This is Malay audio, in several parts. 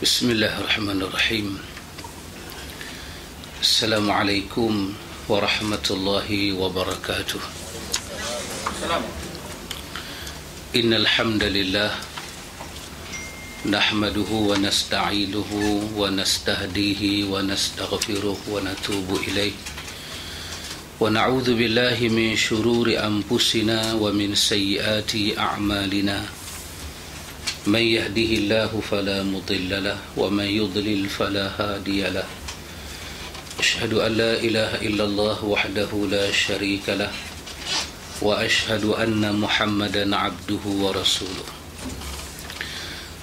Bismillahirrahmanirrahim. Assalamualaikum warahmatullahi wabarakatuh. Innal hamdalillah nahmaduhu wa nasta'inuhu wa nastahdihi wa nastaghfiruh wa natubu ilaih. Wa na'udzu billahi min shururi anfusina wa min sayyiati a'malina. Man yahdihillahu fala mudilla lahu wa man yudlil fala hadiya lahu. Ashhadu an la ilaha illallah wahdahu la sharika lahu wa ashhadu anna Muhammadan abduhu wa rasuluh.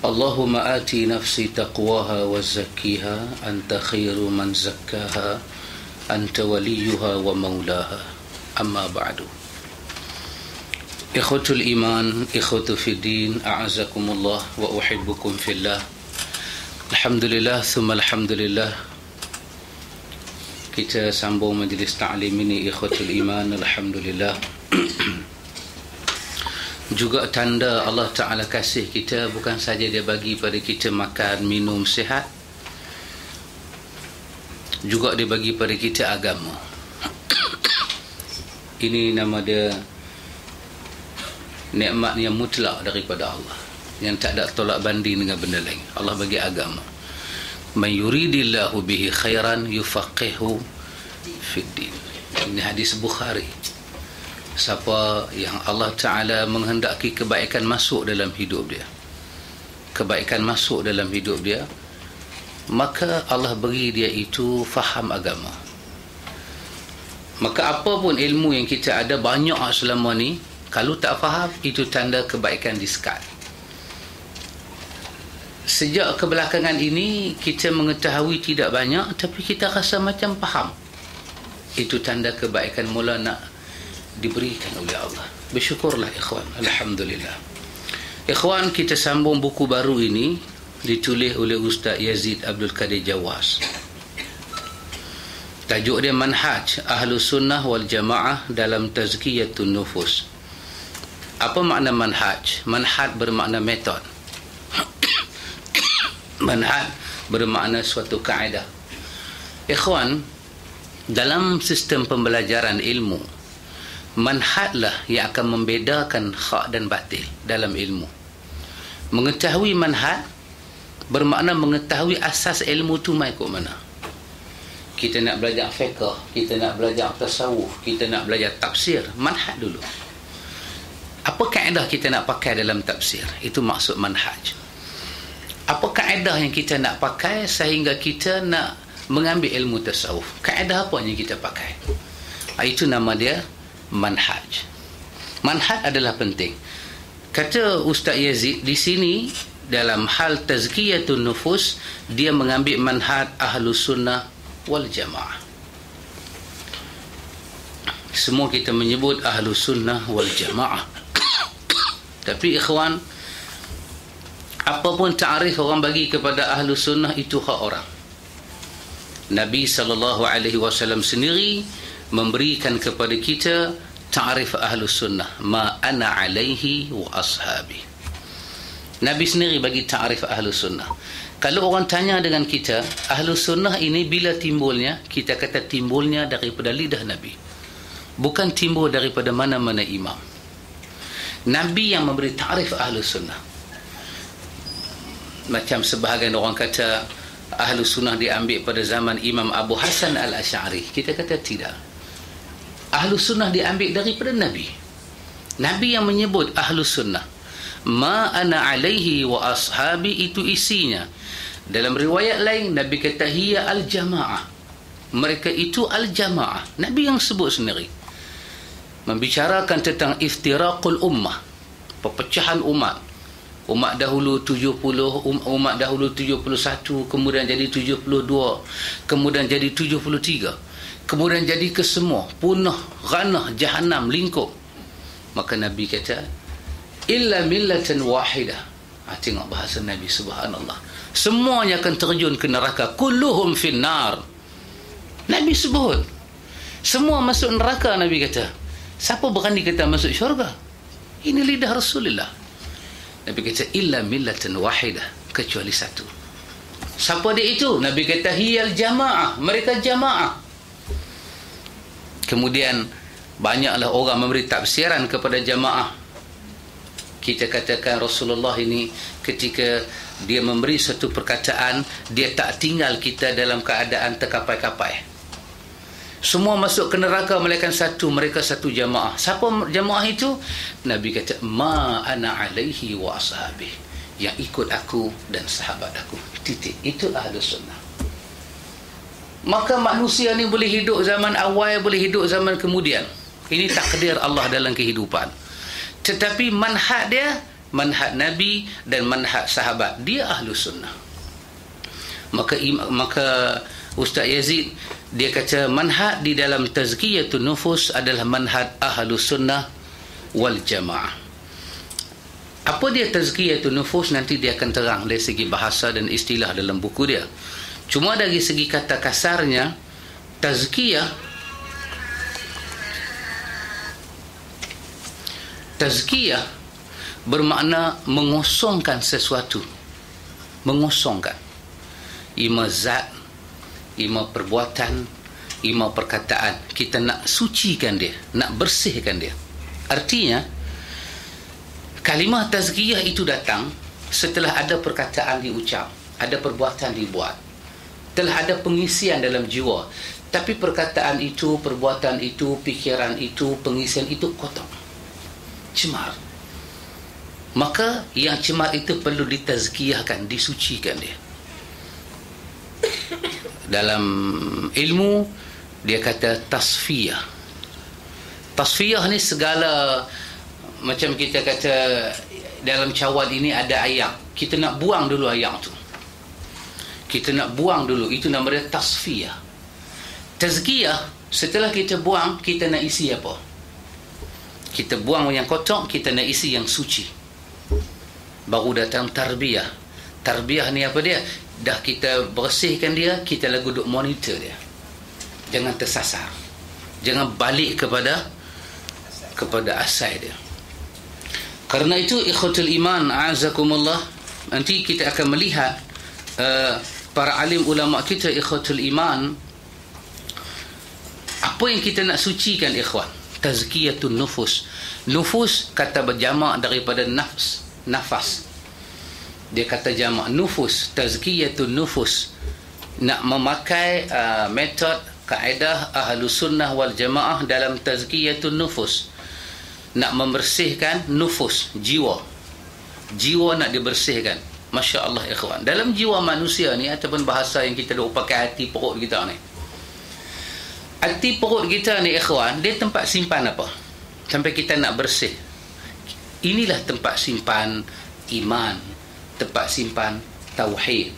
Allahumma ati nafsi taqwaha wa zakkiha anta khairu man zakkaha anta waliyuha wa maulaha. Amma ba'du. Ikhwatul iman, ikhwatu fiddin, a'azakumullah wa uhibbukum fillah. Alhamdulillah, thumma alhamdulillah. Kita sambung majlis ta'lim ini, ikhwatul iman, alhamdulillah. Juga tanda Allah Ta'ala kasih kita, bukan saja dia bagi pada kita makan, minum, sihat, juga dia bagi pada kita agama. Ini nama dia nikmat yang mutlak daripada Allah, yang tak ada tolak banding dengan benda lain. Allah bagi agama. Man yuridillahu bihi khairan yufaqihu fid din. Ini hadis Bukhari. Siapa yang Allah Ta'ala menghendaki kebaikan masuk dalam hidup dia, kebaikan masuk dalam hidup dia, maka Allah beri dia itu faham agama. Maka apa pun ilmu yang kita ada banyak selama ni, kalau tak faham, itu tanda kebaikan disekat. Sejak kebelakangan ini kita mengetahui tidak banyak, tapi kita rasa macam faham. Itu tanda kebaikan mula nak diberikan oleh Allah. Bersyukurlah ikhwan, alhamdulillah. Ikhwan, kita sambung buku baru ini, ditulis oleh Ustaz Yazid Abdul Qadir Jawas. Tajuk dia Manhaj Ahlus Sunnah wal Jamaah dalam Tazkiyatun Nufus. Apa makna manhaj? Manhaj bermakna metod. Manhaj bermakna suatu kaedah. Ikhwan, dalam sistem pembelajaran ilmu, manhajlah yang akan membedakan hak dan batil dalam ilmu. Mengetahui manhaj bermakna mengetahui asas ilmu tu mai kat mana. Kita nak belajar fiqh, kita nak belajar tasawuf, kita nak belajar tafsir, manhaj dulu. Apa kaedah kita nak pakai dalam tafsir? Itu maksud manhaj. Apa kaedah yang kita nak pakai sehingga kita nak mengambil ilmu tasawuf? Kaedah apa yang kita pakai? Itu nama dia manhaj. Manhaj adalah penting. Kata Ustaz Yazid di sini, dalam hal tazkiyatun nufus, dia mengambil manhaj Ahlus Sunnah wal Jamaah. Semua kita menyebut Ahlus Sunnah wal Jamaah. Tapi ikhwan, apapun ta'rif orang bagi kepada Ahlus Sunnah, itu hak orang. Nabi SAW sendiri memberikan kepada kita ta'rif Ahlus Sunnah, ma ana alaihi wa ashabi. Nabi sendiri bagi ta'rif Ahlus Sunnah. Kalau orang tanya dengan kita, Ahlus Sunnah ini bila timbulnya, kita kata timbulnya daripada lidah Nabi, bukan timbul daripada mana-mana imam. Nabi yang memberi ta'rif Ahlus Sunnah. Macam sebahagian orang kata Ahlus Sunnah diambil pada zaman Imam Abu Hasan Al-Asy'ari. Kita kata tidak. Ahlus Sunnah diambil daripada Nabi. Nabi yang menyebut Ahlus Sunnah. Ma ana alaihi wa ashabi, itu isinya. Dalam riwayat lain Nabi kata hiya al-jamaah. Mereka itu al-jamaah. Nabi yang sebut sendiri. Membicarakan tentang iftiraqul ummah, perpecahan umat. Umat dahulu 70, umat dahulu 71, kemudian jadi 72, kemudian jadi 73, kemudian jadi kesemua, punah, ghanah, jahanam, lingkup. Maka Nabi kata illa millatan wahidah. Tengok bahasa Nabi, subhanallah. Semuanya akan terjun ke neraka. Kulluhum finnar. Nabi sebut semua masuk neraka. Nabi kata, siapa berani kata masuk syurga? Ini lidah Rasulullah. Nabi kata illa millatan wahidah, kecuali satu. Siapa dia itu? Nabi kata hiyal jamaah, mereka jamaah. Kemudian banyaklah orang memberi tafsiran kepada jamaah. Kita katakan Rasulullah ini ketika dia memberi satu perkataan, dia tak tinggal kita dalam keadaan terkapai-kapai. Semua masuk ke neraka melainkan satu, mereka satu jamaah. Siapa jamaah itu? Nabi kata ma ana alaihi wa ashabi, yang ikut aku dan sahabat aku. Titik. Itu Ahlus Sunnah. Maka manusia ni boleh hidup zaman awal, boleh hidup zaman kemudian. Ini takdir Allah dalam kehidupan. Tetapi manhaj dia, manhaj Nabi dan manhaj sahabat, dia Ahlus Sunnah. Maka Ustaz Yazid dia kata manhaj di dalam tazkiyatun nufus adalah manhaj Ahlus Sunnah wal Jamaah. Apa dia tazkiyatun nufus, nanti dia akan terang dari segi bahasa dan istilah dalam buku dia. Cuma dari segi kata kasarnya, tazkiyah bermakna mengosongkan sesuatu. Mengosongkan. Ima zat, ima perbuatan, ima perkataan. Kita nak sucikan dia, nak bersihkan dia. Artinya kalimah tazkiyah itu datang setelah ada perkataan diucap, ada perbuatan dibuat, telah ada pengisian dalam jiwa. Tapi perkataan itu, perbuatan itu, fikiran itu, pengisian itu kotor, cemar. Maka yang cemar itu perlu ditazkiyahkan, disucikan dia. Dalam ilmu dia kata tasfiyah. Tasfiyah ni segala, macam kita kata dalam cawan ini ada air, kita nak buang dulu air tu, kita nak buang dulu, itu nama dia tasfiyah. Tazkiyah, setelah kita buang, kita nak isi apa? Kita buang yang kotor, kita nak isi yang suci. Baru datang tarbiyah. Tarbiyah ni apa dia? Dah kita bersihkan dia, kita lagu duk monitor dia. Jangan tersasar, jangan balik kepada asal dia. Karena itu ikhwatul iman a'azakumullah, nanti kita akan melihat para alim ulama kita ikhwatul iman, apa yang kita nak sucikan ikhwan. Tazkiyatun nufus. Nufus kata berjamak daripada nafas. Dia kata jamak nufus, tazkiyatun nufus. Nak memakai metod kaedah Ahlus Sunnah wal Jamaah dalam tazkiyatun nufus. Nak membersihkan nufus, jiwa. Jiwa nak dibersihkan. Masya Allah ikhwan. Dalam jiwa manusia ni, ataupun bahasa yang kita dah pakai, hati perut kita ni. Hati perut kita ni ikhwan, dia tempat simpan apa? Sampai kita nak bersih. Inilah tempat simpan iman, tempat simpan tauhid,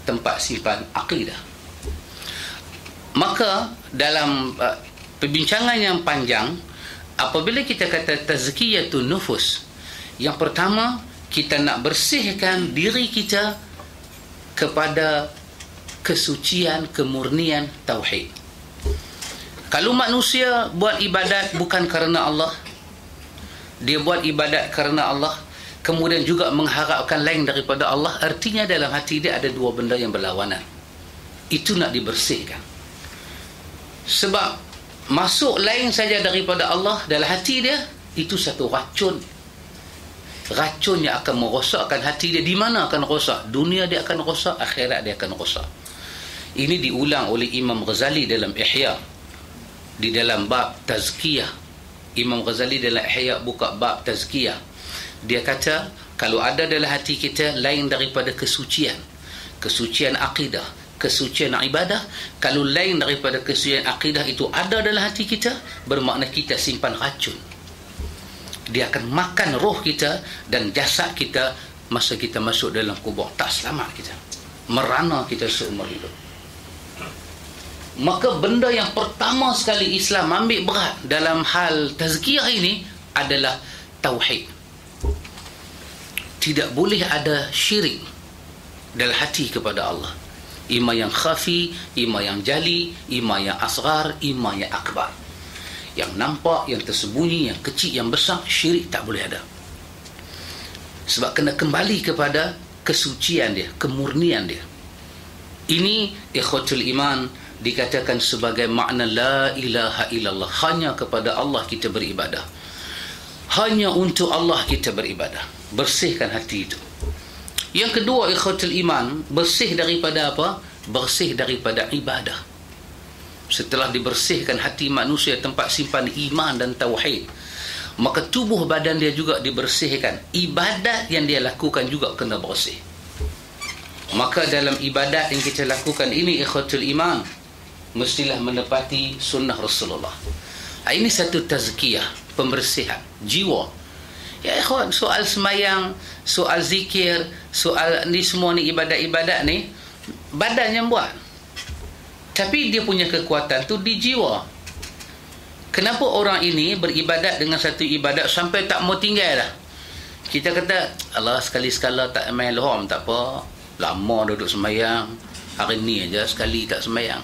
tempat simpan akidah. Maka dalam perbincangan yang panjang, apabila kita kata tazkiyatun nufus, yang pertama kita nak bersihkan diri kita kepada kesucian, kemurnian tauhid. Kalau manusia buat ibadat bukan kerana Allah, dia buat ibadat kerana Allah, kemudian juga mengharapkan lain daripada Allah, artinya dalam hati dia ada dua benda yang berlawanan. Itu nak dibersihkan. Sebab masuk lain saja daripada Allah dalam hati dia, itu satu racun. Racun yang akan merosakkan hati dia. Di mana akan rosak? Dunia dia akan rosak, akhirat dia akan rosak. Ini diulang oleh Imam Ghazali dalam Ihya, di dalam bab tazkiyah. Imam Ghazali dalam Ihya buka bab tazkiyah. Dia kata, kalau ada dalam hati kita lain daripada kesucian, kesucian akidah, kesucian ibadah, kalau lain daripada kesucian akidah itu ada dalam hati kita, bermakna kita simpan racun. Dia akan makan roh kita dan jasad kita masa kita masuk dalam kubur. Tak selamat kita, merana kita seumur hidup. Maka benda yang pertama sekali Islam ambil berat dalam hal tazkiyah ini adalah tauhid. Tidak boleh ada syirik dalam hati kepada Allah. Ima yang khafi, ima yang jali, ima yang asghar, ima yang akbar. Yang nampak, yang tersembunyi, yang kecil, yang besar, syirik tak boleh ada. Sebab kena kembali kepada kesucian dia, kemurnian dia. Ini ikhwatul iman dikatakan sebagai makna la ilaha illallah. Hanya kepada Allah kita beribadah. Hanya untuk Allah kita beribadah. Bersihkan hati itu. Yang kedua, ikhwatul iman, bersih daripada apa? Bersih daripada ibadah. Setelah dibersihkan hati manusia, tempat simpan iman dan tauhid, maka tubuh badan dia juga dibersihkan. Ibadat yang dia lakukan juga kena bersih. Maka dalam ibadat yang kita lakukan ini, ikhwatul iman, mestilah menepati sunnah Rasulullah. Ini satu tazkiyah, pembersihan jiwa. Ya ikhwan, soal semayang, soal zikir, soal ni semua ni ibadat-ibadat ni, badan yang buat. Tapi dia punya kekuatan tu di jiwa. Kenapa orang ini beribadat dengan satu ibadat sampai tak mau tinggal dah? Kita kata, Allah sekali-sekala tak main lehom, tak apa. Lama duduk semayang, hari ni aja sekali tak semayang.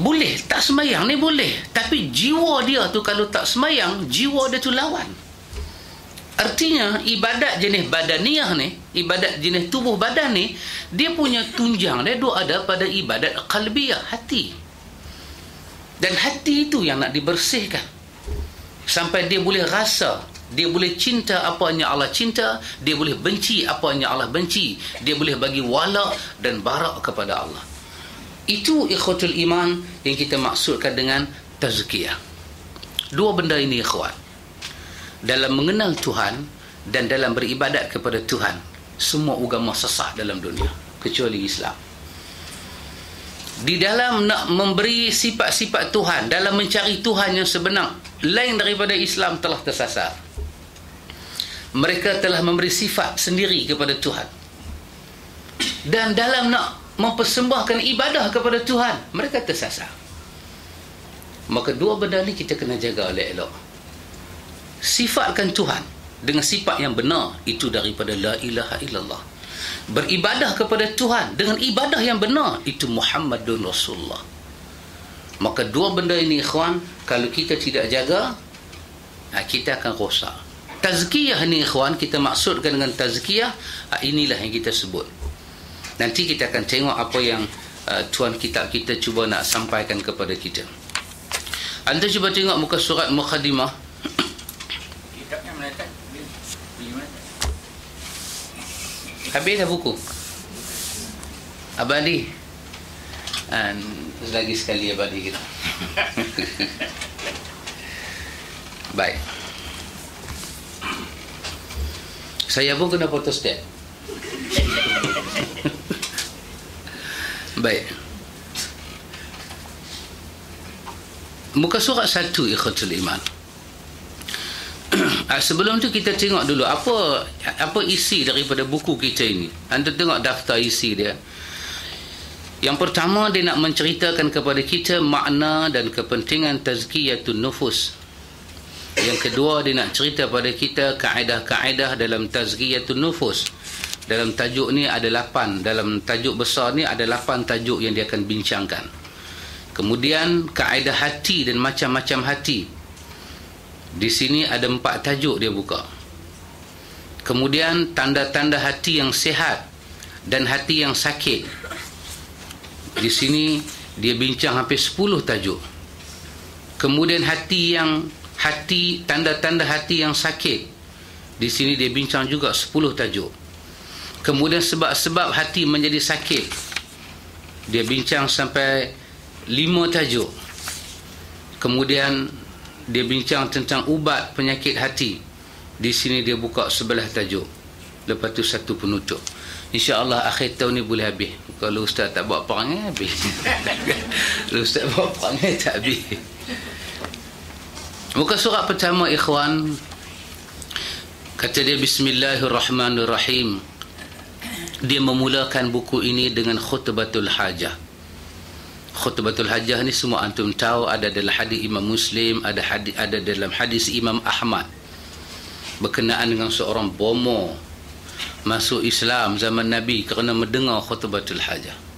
Boleh, tak semayang ni boleh. Tapi jiwa dia tu kalau tak semayang, jiwa dia tu lawan. Artinya, ibadat jenis badaniyah ni, ibadat jenis tubuh badan ni, dia punya tunjang dia ada pada ibadat qalbiyah, hati. Dan hati itu yang nak dibersihkan. Sampai dia boleh rasa, dia boleh cinta apa yang Allah cinta, dia boleh benci apa yang Allah benci, dia boleh bagi wala dan barak kepada Allah. Itu ikhwatul iman yang kita maksudkan dengan tazkiyah. Dua benda ini ikhwan, dalam mengenal Tuhan dan dalam beribadat kepada Tuhan, semua agama sesat dalam dunia kecuali Islam. Di dalam nak memberi sifat-sifat Tuhan, dalam mencari Tuhan yang sebenar, lain daripada Islam telah tersasar. Mereka telah memberi sifat sendiri kepada Tuhan. Dan dalam nak mempersembahkan ibadah kepada Tuhan, mereka tersasar. Maka dua benda ni kita kena jaga elok-elok. Sifatkan Tuhan dengan sifat yang benar, itu daripada la ilaha illallah. Beribadah kepada Tuhan dengan ibadah yang benar, itu Muhammadun Rasulullah. Maka dua benda ini ikhwan, kalau kita tidak jaga, kita akan rosak. Tazkiyah ni ikhwan, kita maksudkan dengan tazkiyah, inilah yang kita sebut. Nanti kita akan tengok apa yang tuan kitab kita cuba nak sampaikan kepada kita. Anda cuba tengok muka surat Muqaddimah. Kitabnya mana tak? Habis dah buku Abadi. Lagi sekali Abadi kita. Baik, saya pun kena photostat. Baik, muka surat 1 ikhwatul iman. Sebelum tu kita tengok dulu apa isi daripada buku kita ini. Anda tengok daftar isi dia. Yang pertama, dia nak menceritakan kepada kita makna dan kepentingan tazkiyatun nufus. Yang kedua, dia nak cerita pada kita kaedah-kaedah dalam tazkiyatun nufus. Dalam tajuk ni ada 8, dalam tajuk besar ni ada 8 tajuk yang dia akan bincangkan. Kemudian kaedah hati dan macam-macam hati. Di sini ada 4 tajuk dia buka. Kemudian tanda-tanda hati yang sihat dan hati yang sakit. Di sini dia bincang hampir 10 tajuk. Kemudian tanda-tanda hati yang sakit. Di sini dia bincang juga 10 tajuk. Kemudian sebab-sebab hati menjadi sakit, dia bincang sampai 5 tajuk. Kemudian dia bincang tentang ubat penyakit hati. Di sini dia buka 11 tajuk. Lepas tu satu penutup. InsyaAllah akhir tahun ni boleh habis. Kalau ustaz tak buat perangai, habis. Kalau ustaz buat perangai, tak habis. Muka surat pertama ikhwan, kata dia Bismillahirrahmanirrahim. Dia memulakan buku ini dengan khutbatul hajah. Khutbatul hajah ni semua antum tahu, ada dalam hadis Imam Muslim, ada dalam hadis Imam Ahmad, berkenaan dengan seorang bomo masuk Islam zaman Nabi kerana mendengar khutbatul hajah.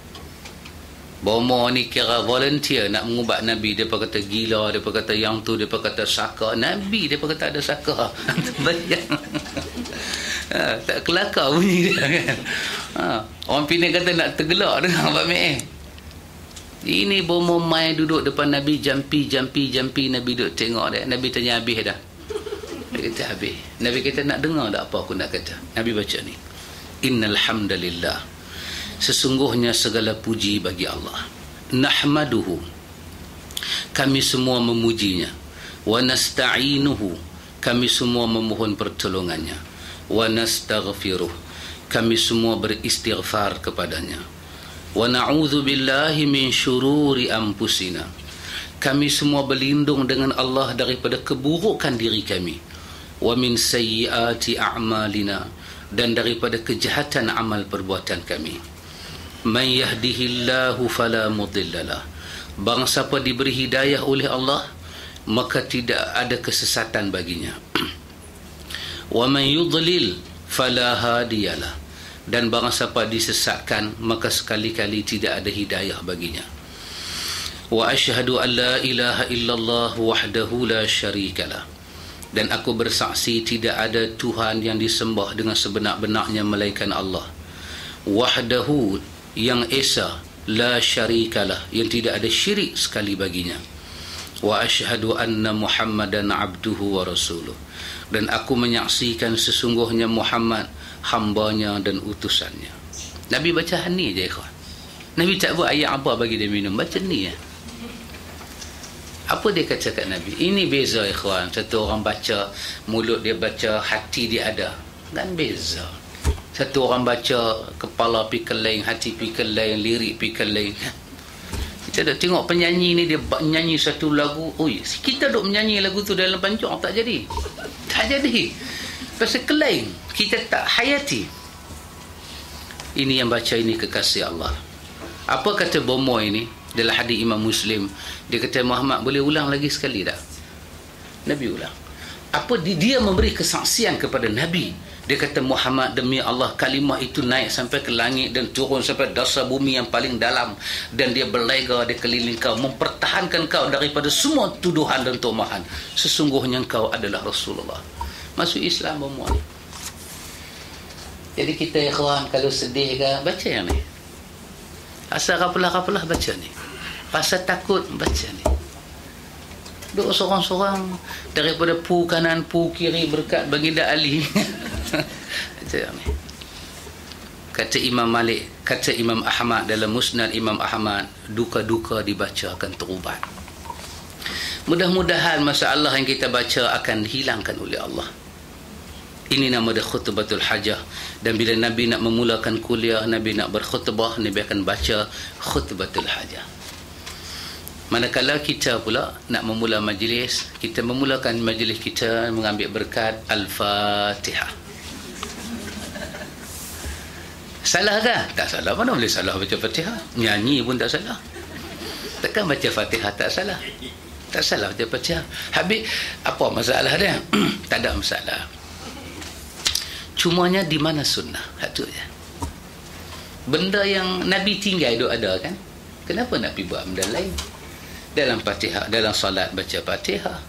Bomo ni kira volunteer nak mengubat Nabi. Dia kata gila, dia kata yang tu, dia kata saka. Nabi dia kata ada saka. Bayang. Tak kelakar bunyi dia kan. Orang Penang kata nak tergelak dengan Abang Mek. Ini bomo mai duduk depan Nabi, jampi. Nabi duduk tengok dia. Nabi tanya habis dah. Dia kata habis. Nabi kata nak dengar tak apa aku nak kata. Nabi baca ni. Innal hamdalillah. Sesungguhnya segala puji bagi Allah. Nahmaduhu. Kami semua memujinya. Wa nasta'inuhu. Kami semua memohon pertolongannya. Wa nastaghfiruh. Kami semua beristighfar kepadanya. Wa na'udzu billahi min syururi anfusina. Kami semua berlindung dengan Allah daripada keburukan diri kami. Wa min sayyiati a'malina, dan daripada kejahatan amal perbuatan kami. Man yahdihillahu fala mudhillalah. Barang siapa diberi hidayah oleh Allah, maka tidak ada kesesatan baginya. Wa man yudlil fala hadiyalah. Dan barang siapa disesatkan, maka sekali-kali tidak ada hidayah baginya. Wa asyhadu an la ilaha illallah wahdahu la syarikalah. Dan aku bersaksi tidak ada Tuhan yang disembah dengan sebenar-benarnya melainkan Allah. Wahdahu, yang esa, la syarikalah, yang tidak ada syirik sekali baginya. Wa asyhadu anna Muhammadan abduhu wa rasuluh. Dan aku menyaksikan sesungguhnya Muhammad hambanya dan utusannya. Nabi baca ni je ikhwan. Nabi tak buat ayat apa bagi dia minum, baca ni ya. Apa dia kata kat Nabi? Ini beza ikhwan. Satu orang baca, mulut dia baca, hati dia ada. Kan beza. Satu orang baca, kepala pergi lain, hati pergi lain, lirik pergi lain. Kita dah tengok penyanyi ni, dia nyanyi satu lagu, oi, kita duk menyanyi lagu tu dalam pancung, tak jadi. Tak jadi. Pasal kelain, kita tak hayati. Ini yang baca ini kekasih Allah. Apa kata bomo ini dalam hadis Imam Muslim? Dia kata, Muhammad boleh ulang lagi sekali tak? Nabi ulang. Apa dia memberi kesaksian kepada Nabi? Dia kata, Muhammad, demi Allah, kalimah itu naik sampai ke langit dan turun sampai dasar bumi yang paling dalam, dan dia berlega di keliling kau, mempertahankan kau daripada semua tuduhan dan tumahan. Sesungguhnya kau adalah Rasulullah. Masuk Islam semua. Jadi kita ikhwan kalau sedih ke, baca yang ni. Asal kapelah baca ni. Pasal takut, baca ni. Duduk seorang-seorang daripada pu kanan, pu kiri, berkat baginda Ali. Baca yang ni. Kata Imam Malik, kata Imam Ahmad dalam Musnad Imam Ahmad, duka-duka dibaca akan terubat. Mudah-mudahan masalah yang kita baca akan dihilangkan oleh Allah. Ini nama dia khutbatul hajah. Dan bila Nabi nak memulakan kuliah, Nabi nak berkhutbah, Nabi akan baca khutbatul hajah. Manakala kita pula nak memula majlis, kita memulakan majlis kita mengambil berkat Al-Fatihah. Salah ke? Tak salah. Mana boleh salah baca Fatihah? Nyanyi pun tak salah. Takkan baca Fatihah tak salah? Tak salah baca Fatihah. Habis apa masalah dia? Tak ada masalah. Cumanya di mana sunnah? Itu je. Benda yang Nabi tinggal itu ada kan? Kenapa nak pergi buat benda lain? Dalam Fatihah, dalam salat baca Fatihah.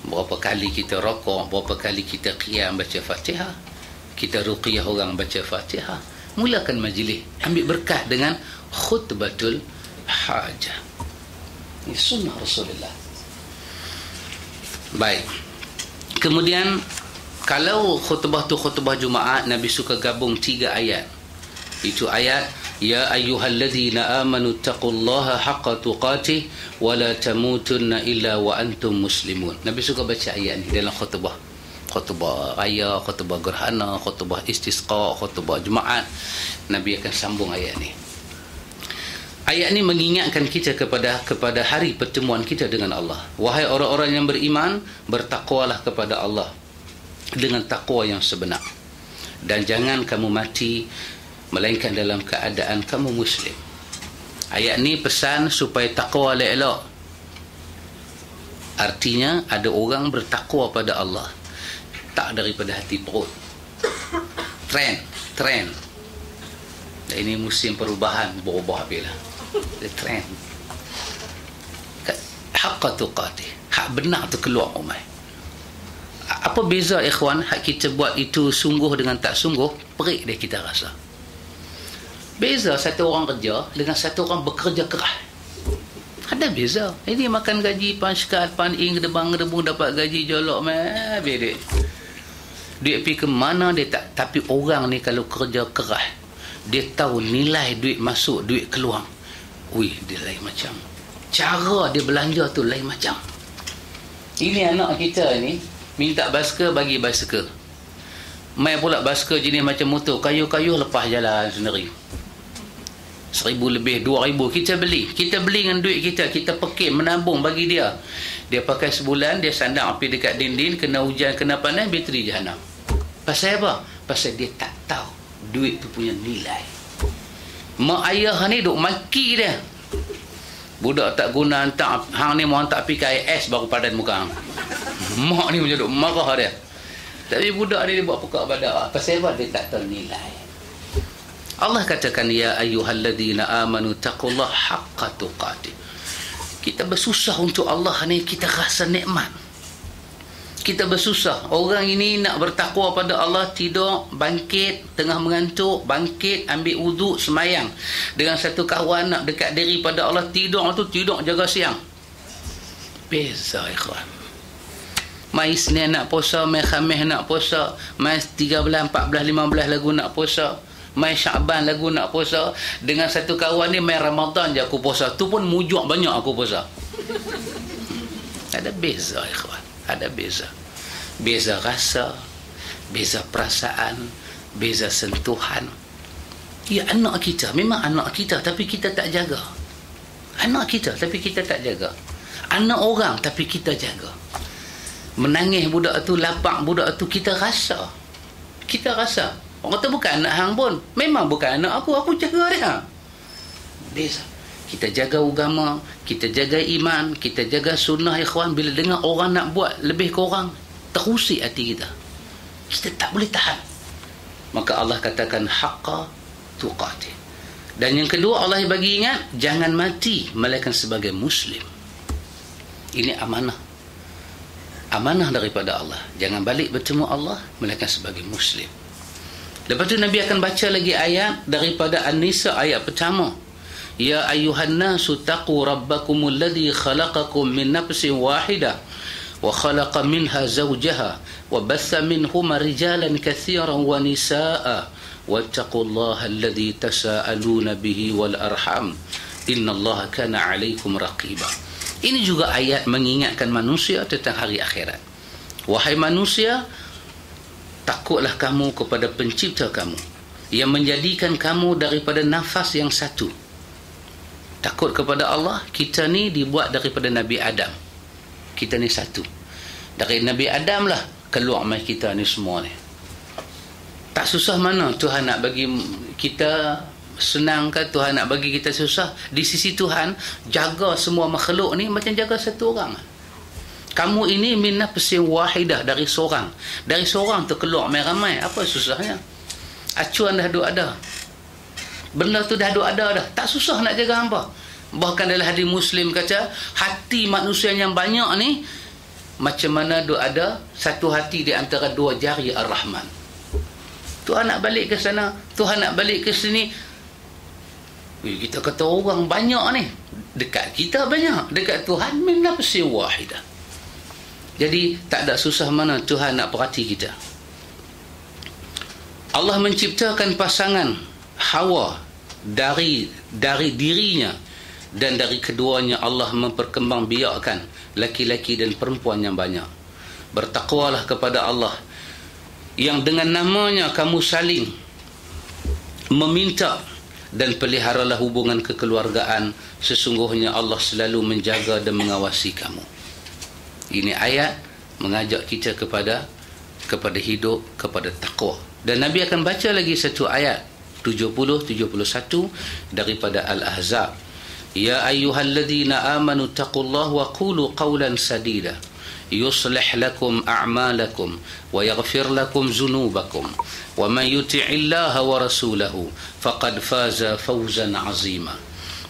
Berapa kali kita rokok, berapa kali kita qiyam baca Fatihah. Kita ruqyah orang baca Fatihah. Mulakan majlis, ambil berkat dengan khutbatul hajah. Ini sunnah Rasulullah. Baik. Kemudian kalau khutbah tu khutbah Jumaat, Nabi suka gabung 3 ayat. Itu ayat, ya ayyuhalladzina amanu taqullaha haqqa tuqatih wa la tamutunna illa wa antum muslimun. Nabi suka baca ayat ni dalam khutbah. Khutbah raya, khutbah gerhana, khutbah istisqa, khutbah Jumaat. Nabi akan sambung ayat ni. Ayat ni mengingatkan kita kepada hari pertemuan kita dengan Allah. Wahai orang-orang yang beriman, bertakwalah kepada Allah dengan takwa yang sebenar. Dan jangan kamu mati melainkan dalam keadaan kamu muslim. Ayat ni pesan supaya takwa elok. Artinya ada orang bertakwa pada Allah, tak daripada hati perut. Trend. Dan ini musim perubahan, berubah bila. Trend. Haqqa tuqatih. Hak benar tu keluar umai. Apa beza ikhwan? Hak kita buat itu sungguh dengan tak sungguh, perik dia kita rasa. Beza satu orang kerja dengan satu orang bekerja keras. Ada beza. Ini makan gaji pan sekat, pan ing, gedebang-gedebung dapat gaji jolok meh, bedek. Duit pergi ke mana dia tak. Tapi orang ni kalau kerja keras, dia tahu nilai duit masuk, duit keluar. Ui, dia lain macam. Cara dia belanja tu lain macam. Ini anak kita ni minta basikal, bagi basikal. Mai pula basikal jenis macam motor, kayuh-kayuh lepas jalan sendiri. 1,000 lebih, 2,000 kita beli dengan duit kita pekik menabung bagi dia pakai sebulan, dia sandang api dekat dinding, kena hujan kena panas, bateri jahanam. Pasal apa? Pasal dia tak tahu duit tu punya nilai. Mak ayah ni duk maki dia, budak tak guna, hantar hang ni mau hantar api ke AIS baru padan muka hang. Mak ni macam duk marah dia. Tapi budak ni dia buat pekak badak. Pasal apa? Dia tak tahu nilai. Allah katakan, ya ayyuhalladzina amanu taqullaha haqqa tuqatih. Kita bersusah untuk Allah ni, kita rasa nikmat. Kita bersusah. Orang ini nak bertakwa pada Allah, tidur, bangkit, tengah mengantuk, bangkit, ambil wuduk, semayang. Dengan satu kawan nak dekat diri pada Allah, tidur jaga siang. Beza ikhwan. Mai Isnin nak puasa, mai Khamis nak puasa, mai 13, 14, 15 lagu nak puasa, mai Syaban lagu nak puasa. Dengan satu kawan ni mai Ramadan je aku puasa, tu pun mujuk banyak aku puasa. Ada beza ikhwan, ada beza. Beza rasa, beza perasaan, beza sentuhan. Ya, anak kita memang anak kita, tapi kita tak jaga. Anak kita tapi kita tak jaga. Anak orang tapi kita jaga. Menangis budak tu, lapak budak tu, kita rasa. Kita rasa. Orang kata bukan anak hang pun. Memang bukan anak aku jaga dia. Beza. Kita jaga agama, kita jaga iman, kita jaga sunnah ikhwan. Bila dengar orang nak buat lebih kurang, terusik hati kita. Kita tak boleh tahan. Maka Allah katakan haqqa tuqatih. Dan yang kedua Allah bagi ingat, jangan mati melainkan sebagai muslim. Ini amanah. Amanah daripada Allah. Jangan balik bertemu Allah melainkan sebagai muslim. Lepas tu Nabi akan baca lagi ayat daripada An-Nisa, ayat pertama. Ya ayyuhan nasu taqu rabbakumul ladzi khalaqakum min nafsin wahidah wa khalaqa minha zawjaha wa batha minhuma rijalan katsiran wa nisaa wattaqullaha alladzi tasaaluna bihi wal arham innallaha kana 'alaikum raqiba. Ini juga ayat mengingatkan manusia tentang hari akhirat. Wahai manusia, takutlah kamu kepada pencipta kamu yang menjadikan kamu daripada nafas yang satu. Takut kepada Allah. Kita ni dibuat daripada Nabi Adam. Kita ni satu. Dari Nabi Adam lah keluar mai kita ni semua ni. Tak susah mana Tuhan nak bagi kita senang ke, Tuhan nak bagi kita susah. Di sisi Tuhan, jaga semua makhluk ni macam jaga satu orang. Kamu ini min nafsin wahidah, dari seorang. Dari seorang tu keluar mai ramai. Apa susahnya? Acuan dah ada. Benda tu dah ada dah. Tak susah nak jaga hamba. Bahkan dalam hadis Muslim kata, hati manusia yang banyak ni macam mana ada satu hati di antara dua jari Ar-Rahman. Tuhan nak balik ke sana, Tuhan nak balik ke sini. Kita kata orang banyak ni, dekat kita banyak, dekat Tuhan min nafsin wahidah. Jadi tak ada susah mana Tuhan nak perhati kita. Allah menciptakan pasangan Hawa dari dirinya, dan dari keduanya Allah memperkembangbiakkan laki-laki dan perempuan yang banyak. Bertakwalah kepada Allah yang dengan namanya kamu saling meminta, dan peliharalah hubungan kekeluargaan. Sesungguhnya Allah selalu menjaga dan mengawasi kamu. Ini ayat mengajak kita kepada hidup, kepada takwa. Dan Nabi akan baca lagi satu ayat 70-71 daripada Al-Ahzab. Ya ayyuhalladzina amanu taqullaha wa qulu qawlan sadida yuslih lakum a'malakum wa yaghfir lakum dhunubakum wa man yuti'illaha wa rasulahu faqad faza fawzan 'azima.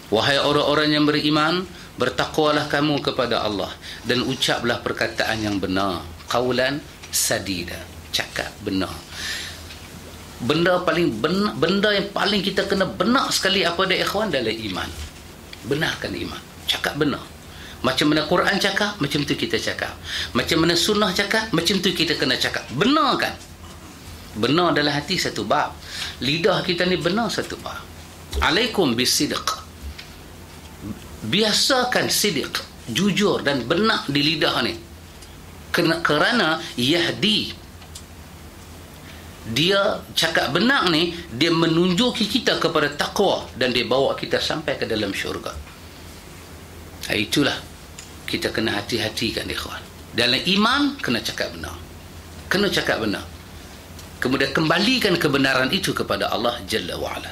Wahai orang-orang yang beriman, bertakwalah kamu kepada Allah dan ucaplah perkataan yang benar, qaulan sadida, cakap benar. benda yang paling kita kena benar sekali apa dia ikhwan dalam iman. Benarkan iman, cakap benar. Macam mana Quran cakap, macam tu kita cakap. Macam mana sunnah cakap, macam tu kita kena cakap. Benarkan. Benar dalam hati satu bab, lidah kita ni benar satu bab. Alaikum bisidq, biasakan sidq, jujur dan benar di lidah ni. Kerana yahdi, dia cakap benar ni, dia menunjuki kita kepada taqwa dan dia bawa kita sampai ke dalam syurga. Itulah kita kena hati-hatikan ikhwan. Dalam iman kena cakap benar, kena cakap benar, kemudian kembalikan kebenaran itu kepada Allah Jalla wa'ala.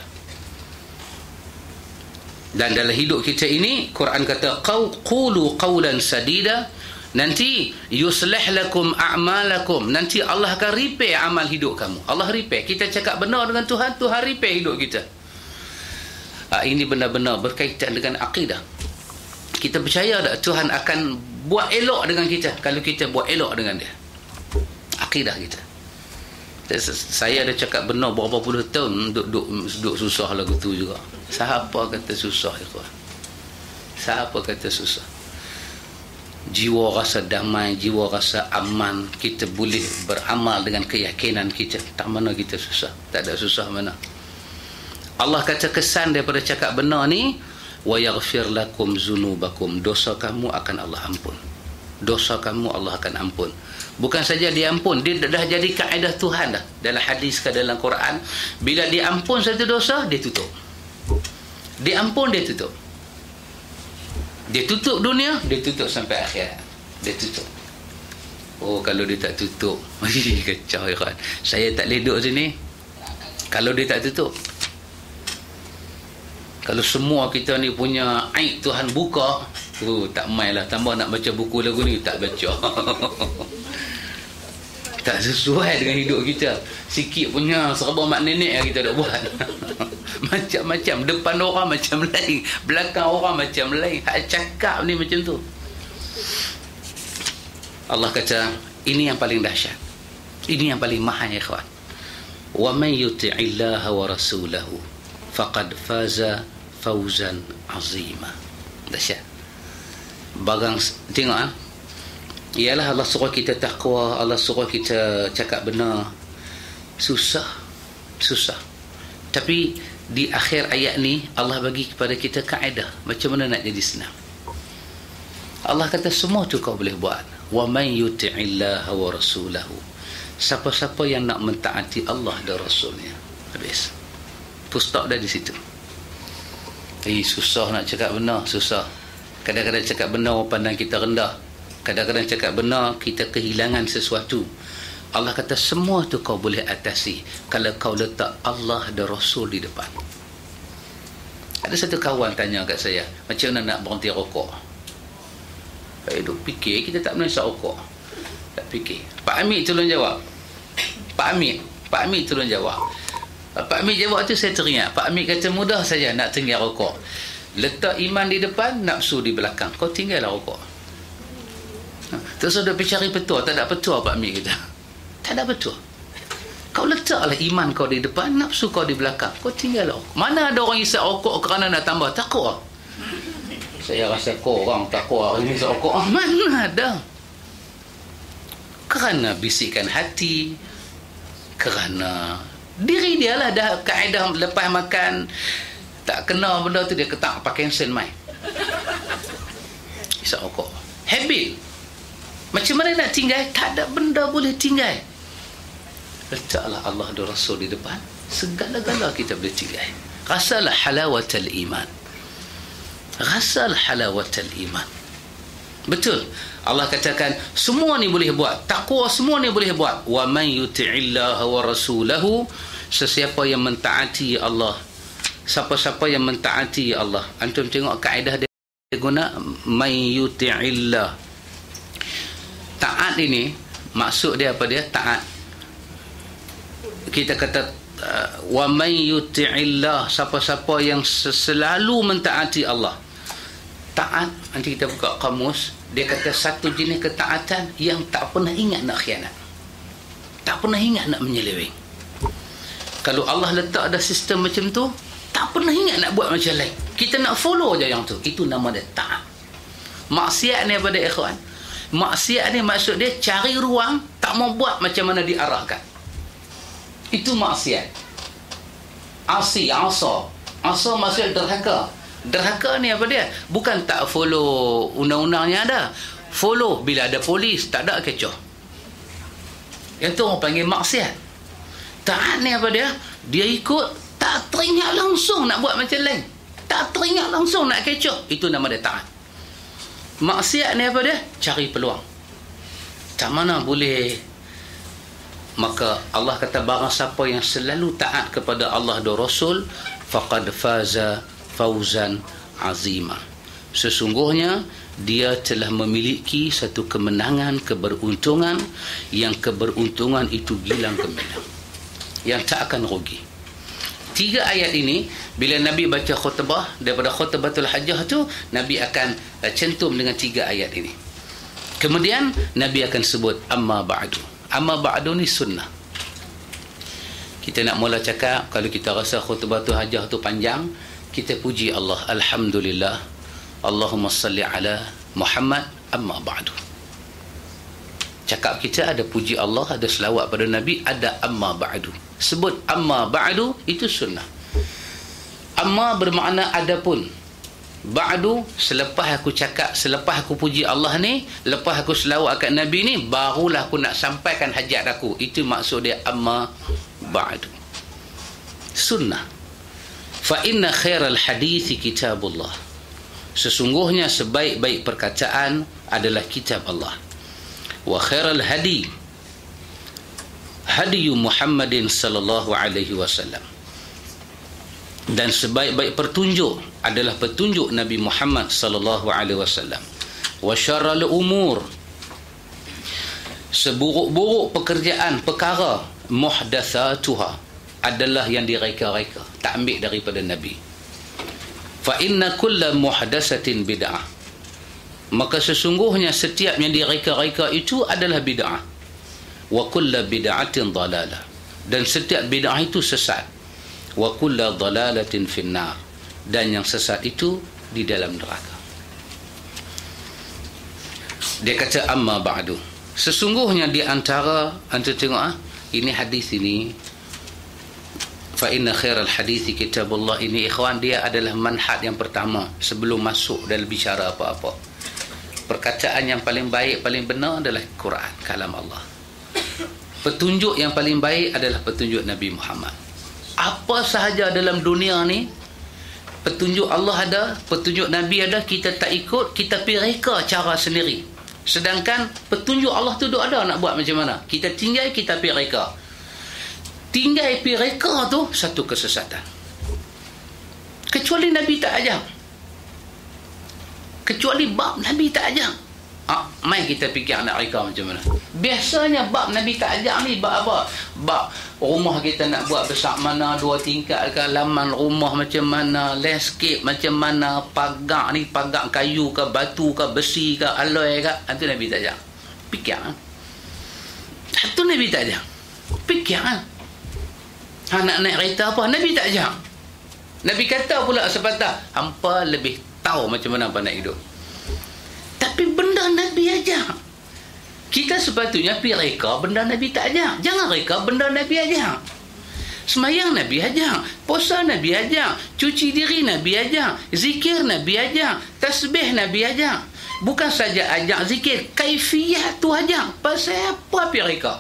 Dan dalam hidup kita ini, Quran kata qulu qawlan sadida, nanti yuslih lakum a'malakum, nanti Allah akan repair amal hidup kamu. Allah repair. Kita cakap benar dengan Tuhan, Tuhan repair hidup kita. Ini benar-benar berkaitan dengan akidah. Kita percaya tak Tuhan akan buat elok dengan kita kalau kita buat elok dengan dia? Akidah kita. Saya ada cakap benar berapa puluh tahun, duduk susah lagu tu juga. Siapa kata susah ikhwan? Siapa kata susah? Jiwa rasa damai, jiwa rasa aman, kita boleh beramal dengan keyakinan kita. Tak mana kita susah, tak ada susah mana. Allah kata kesan daripada cakap benar ni, wa yaghfir lakum zunubakum, dosa kamu akan Allah ampun. Dosa kamu Allah akan ampun. Bukan saja dia ampun, dia dah jadi kaedah Tuhan dah. Dalam hadis ke dalam Quran, bila dia ampun satu dosa, dia tutup. Dia ampun, dia tutup. Dia tutup dunia, dia tutup sampai akhirat. Dia tutup. Oh, kalau dia tak tutup, kacau ikhwan. Saya tak boleh duduk sini kalau dia tak tutup. Kalau semua kita ni punya aib Tuhan buka, tak main lah. Tambah nak baca buku lagu ni, tak baca. Tak sesuai dengan hidup kita. Sikit punya serba mak nenek yang kita dah buat. Macam-macam. Depan orang macam lain, belakang orang macam lain. Hak cakap ni macam tu. Allah kata, ini yang paling dahsyat, ini yang paling mahal ya ikhwan. Wa man yuti'illaha wa rasulahu faqad faza fawzan azima. Dahsyat. Bagang tengok ialah Allah suruh kita taqwa, Allah suruh kita cakap benar. Susah. Tapi di akhir ayat ni Allah bagi kepada kita kaedah macam mana nak jadi senang. Allah kata semua tu kau boleh buat. Wa man yuti'illaha wa rasulahu, siapa-siapa yang nak mentaati Allah dan Rasulnya. Habis. Pustak dah di situ. Susah nak cakap benar, susah. Kadang-kadang cakap benar orang pandang kita rendah. Kadang-kadang cakap benar kita kehilangan sesuatu. Allah kata semua tu kau boleh atasi kalau kau letak Allah dan Rasul di depan. Ada satu kawan tanya kat saya, macam mana nak berhenti rokok? Saya duk fikir, kita tak pernah rokok. Tak fikir. Pak Amir tolong jawab. Pak Amir tolong jawab. Pak Amir jawab tu saya teringat. Pak Amir kata mudah saja nak tinggal rokok. Letak iman di depan, nafsu di belakang. Kau tinggallah rokok. Terus ada cari petua. Tak ada petua Pak Amir kata. Tak ada petua. Kau letaklah iman kau di depan, nafsu kau di belakang. Kau tinggallah rokok. Mana ada orang isap rokok kerana nak tambah takwa? Saya rasa korang takwa ini isap rokok. Mana ada? Kerana bisikan hati, kerana diri dia lah dah kaedah lepas makan tak kena benda tu dia ketak pakai cancel mai. Isap rokok. Habit. Macam mana nak tinggal? Tak ada benda boleh tinggal. Letaklah Allah dan Rasul di depan, segala-gala kita boleh tinggal. Rasalah halawatul iman. Rasalah halawatul iman. Betul. Allah katakan semua ni boleh buat. Takwa semua ni boleh buat. Wa man yuti'illaha wa rasulahu, sesiapa yang mentaati Allah, siapa-siapa yang mentaati Allah. Antum tengok kaedah dia guna man yuti'illah. Taat ini maksud dia apa dia? Taat. Kita kata wa man yuti'illah, siapa-siapa yang selalu mentaati Allah. Taat, nanti kita buka kamus, dia kata satu jenis ketaatan yang tak pernah ingat nak khianat, tak pernah ingat nak menyeleweng. Kalau Allah letak ada sistem macam tu, tak pernah ingat nak buat macam lain. Kita nak follow je yang tu. Itu nama dia taat. Maksiat ni apa dia, ikhwan? Maksiat ni maksud dia cari ruang, tak mau buat macam mana diarahkan. Itu maksiat. Asa maksud derhaka. Derhaka ni apa dia? Bukan tak follow undang-undangnya ada. Follow bila ada polis, tak ada kecoh. Yang tu orang panggil maksiat. Taat ni apa dia? Dia ikut, tak teringat langsung nak buat macam lain. Tak teringat langsung nak kecoh. Itu nama dia taat. Maksiat ni apa dia? Cari peluang. Tak mana boleh. Maka Allah kata barang siapa yang selalu taat kepada Allah dan Rasul, faqad faza fawzan azima. Sesungguhnya dia telah memiliki satu kemenangan, keberuntungan, yang keberuntungan itu gilang gemilang, yang tak akan rugi. 3 ayat ini bila Nabi baca khutbah, daripada khutbatul hajjah tu Nabi akan centum dengan 3 ayat ini. Kemudian Nabi akan sebut amma ba'du. Amma ba'du ni sunnah. Kita nak mula cakap, kalau kita rasa khutbatul hajjah tu panjang, kita puji Allah, alhamdulillah, Allahumma salli ala Muhammad, amma ba'du. Cakap kita ada puji Allah, ada selawat pada Nabi, ada amma ba'du. Sebut amma ba'du, itu sunnah. Amma bermakna adapun. Ba'du, selepas aku cakap, selepas aku puji Allah ni, lepas aku selawat kat Nabi ni, barulah aku nak sampaikan hajat aku. Itu maksud dia amma ba'du. Sunnah. Fa inna khairal hadithi kitabullah. Sesungguhnya sebaik-baik perkataan adalah kitab Allah. Wa khairal hadi hadi Muhammadin sallallahu alaihi wasallam. Dan sebaik-baik pertunjuk adalah petunjuk Nabi Muhammad sallallahu alaihi wasallam. Wa syarrul umur, seburuk-buruk pekerjaan, perkara, muhdatsatuha, adalah yang direka-reka, tak ambil daripada Nabi. Fa inna kulla muhdatsatin bid'ah. Maka sesungguhnya setiap yang direka-reka itu adalah bid'ah. Wa kulla bid'atin dalalah. Dan setiap bid'ah itu sesat. Wa kulla dalalatin finnar. Dan yang sesat itu di dalam neraka. Dia kata amma ba'du. Sesungguhnya di antara, anda tengok ini hadis ini, fa inna khairal hadithi kitabullah ini, ikhwan, dia adalah manhaj yang pertama sebelum masuk dalam bicara apa-apa. Perkataan yang paling baik, paling benar adalah Quran, kalam Allah. Petunjuk yang paling baik adalah petunjuk Nabi Muhammad. Apa sahaja dalam dunia ni, petunjuk Allah ada, petunjuk Nabi ada, kita tak ikut, kita pergi reka cara sendiri. Sedangkan petunjuk Allah tu ada nak buat macam mana. Kita tinggal, kita pergi reka. Tinggal pergi reka tu satu kesesatan. Kecuali Nabi tak ajar. Kecuali bab Nabi tak ajar. Mai kita fikir nak reka macam mana. Biasanya bab Nabi tak ajar ni bab apa? Bab rumah kita nak buat besar mana, 2 tingkat ke, laman rumah macam mana, landscape macam mana, pagar ni pagar kayu ke, batu ke, besi ke, alloy ke. Itu Nabi tak ajar. Fikir. Itu Nabi tak ajar. Fikir. Nak naik kereta apa? Nabi tak ajar. Nabi kata pula sepatah, hampa lebih tahu macam mana apa nak hidup. Tapi benda Nabi ajar. Kita sepatutnya pergi reka benda Nabi tak ajar. Jangan reka benda Nabi ajar. Semayang Nabi ajar, puasa Nabi ajar, cuci diri Nabi ajar, zikir Nabi ajar, tasbih Nabi ajar. Bukan saja ajar zikir, kaifiyat tu ajar. Pasal apa pergi reka?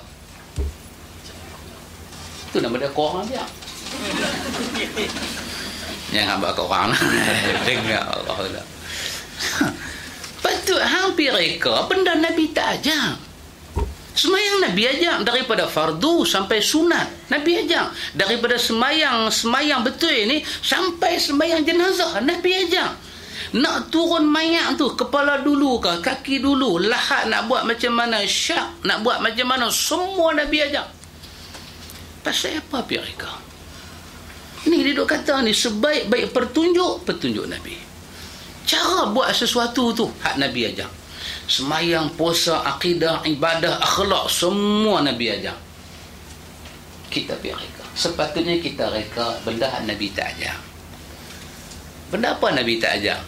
Itu nama dia korang dia. Jangan buat korang. Dengar Allah. Patut hampir reka benda Nabi tak ajar. Semayang Nabi ajar daripada fardu sampai sunat. Nabi ajar daripada semayang betul ni sampai semayang jenazah. Nabi ajar. Nak turun mayat tu, kepala dulu ke, kaki dulu, lahat nak buat macam mana, syak nak buat macam mana, semua Nabi ajar. Pasal apa pergi reka? Ni dia duk kata ni, sebaik-baik petunjuk Nabi. Cara buat sesuatu tu hak Nabi ajar. Semayang, puasa, akidah, ibadah, akhlak, semua Nabi ajar. kita pergi reka. Sepatutnya kita reka benda Nabi tak ajar. Benda apa Nabi tak ajar?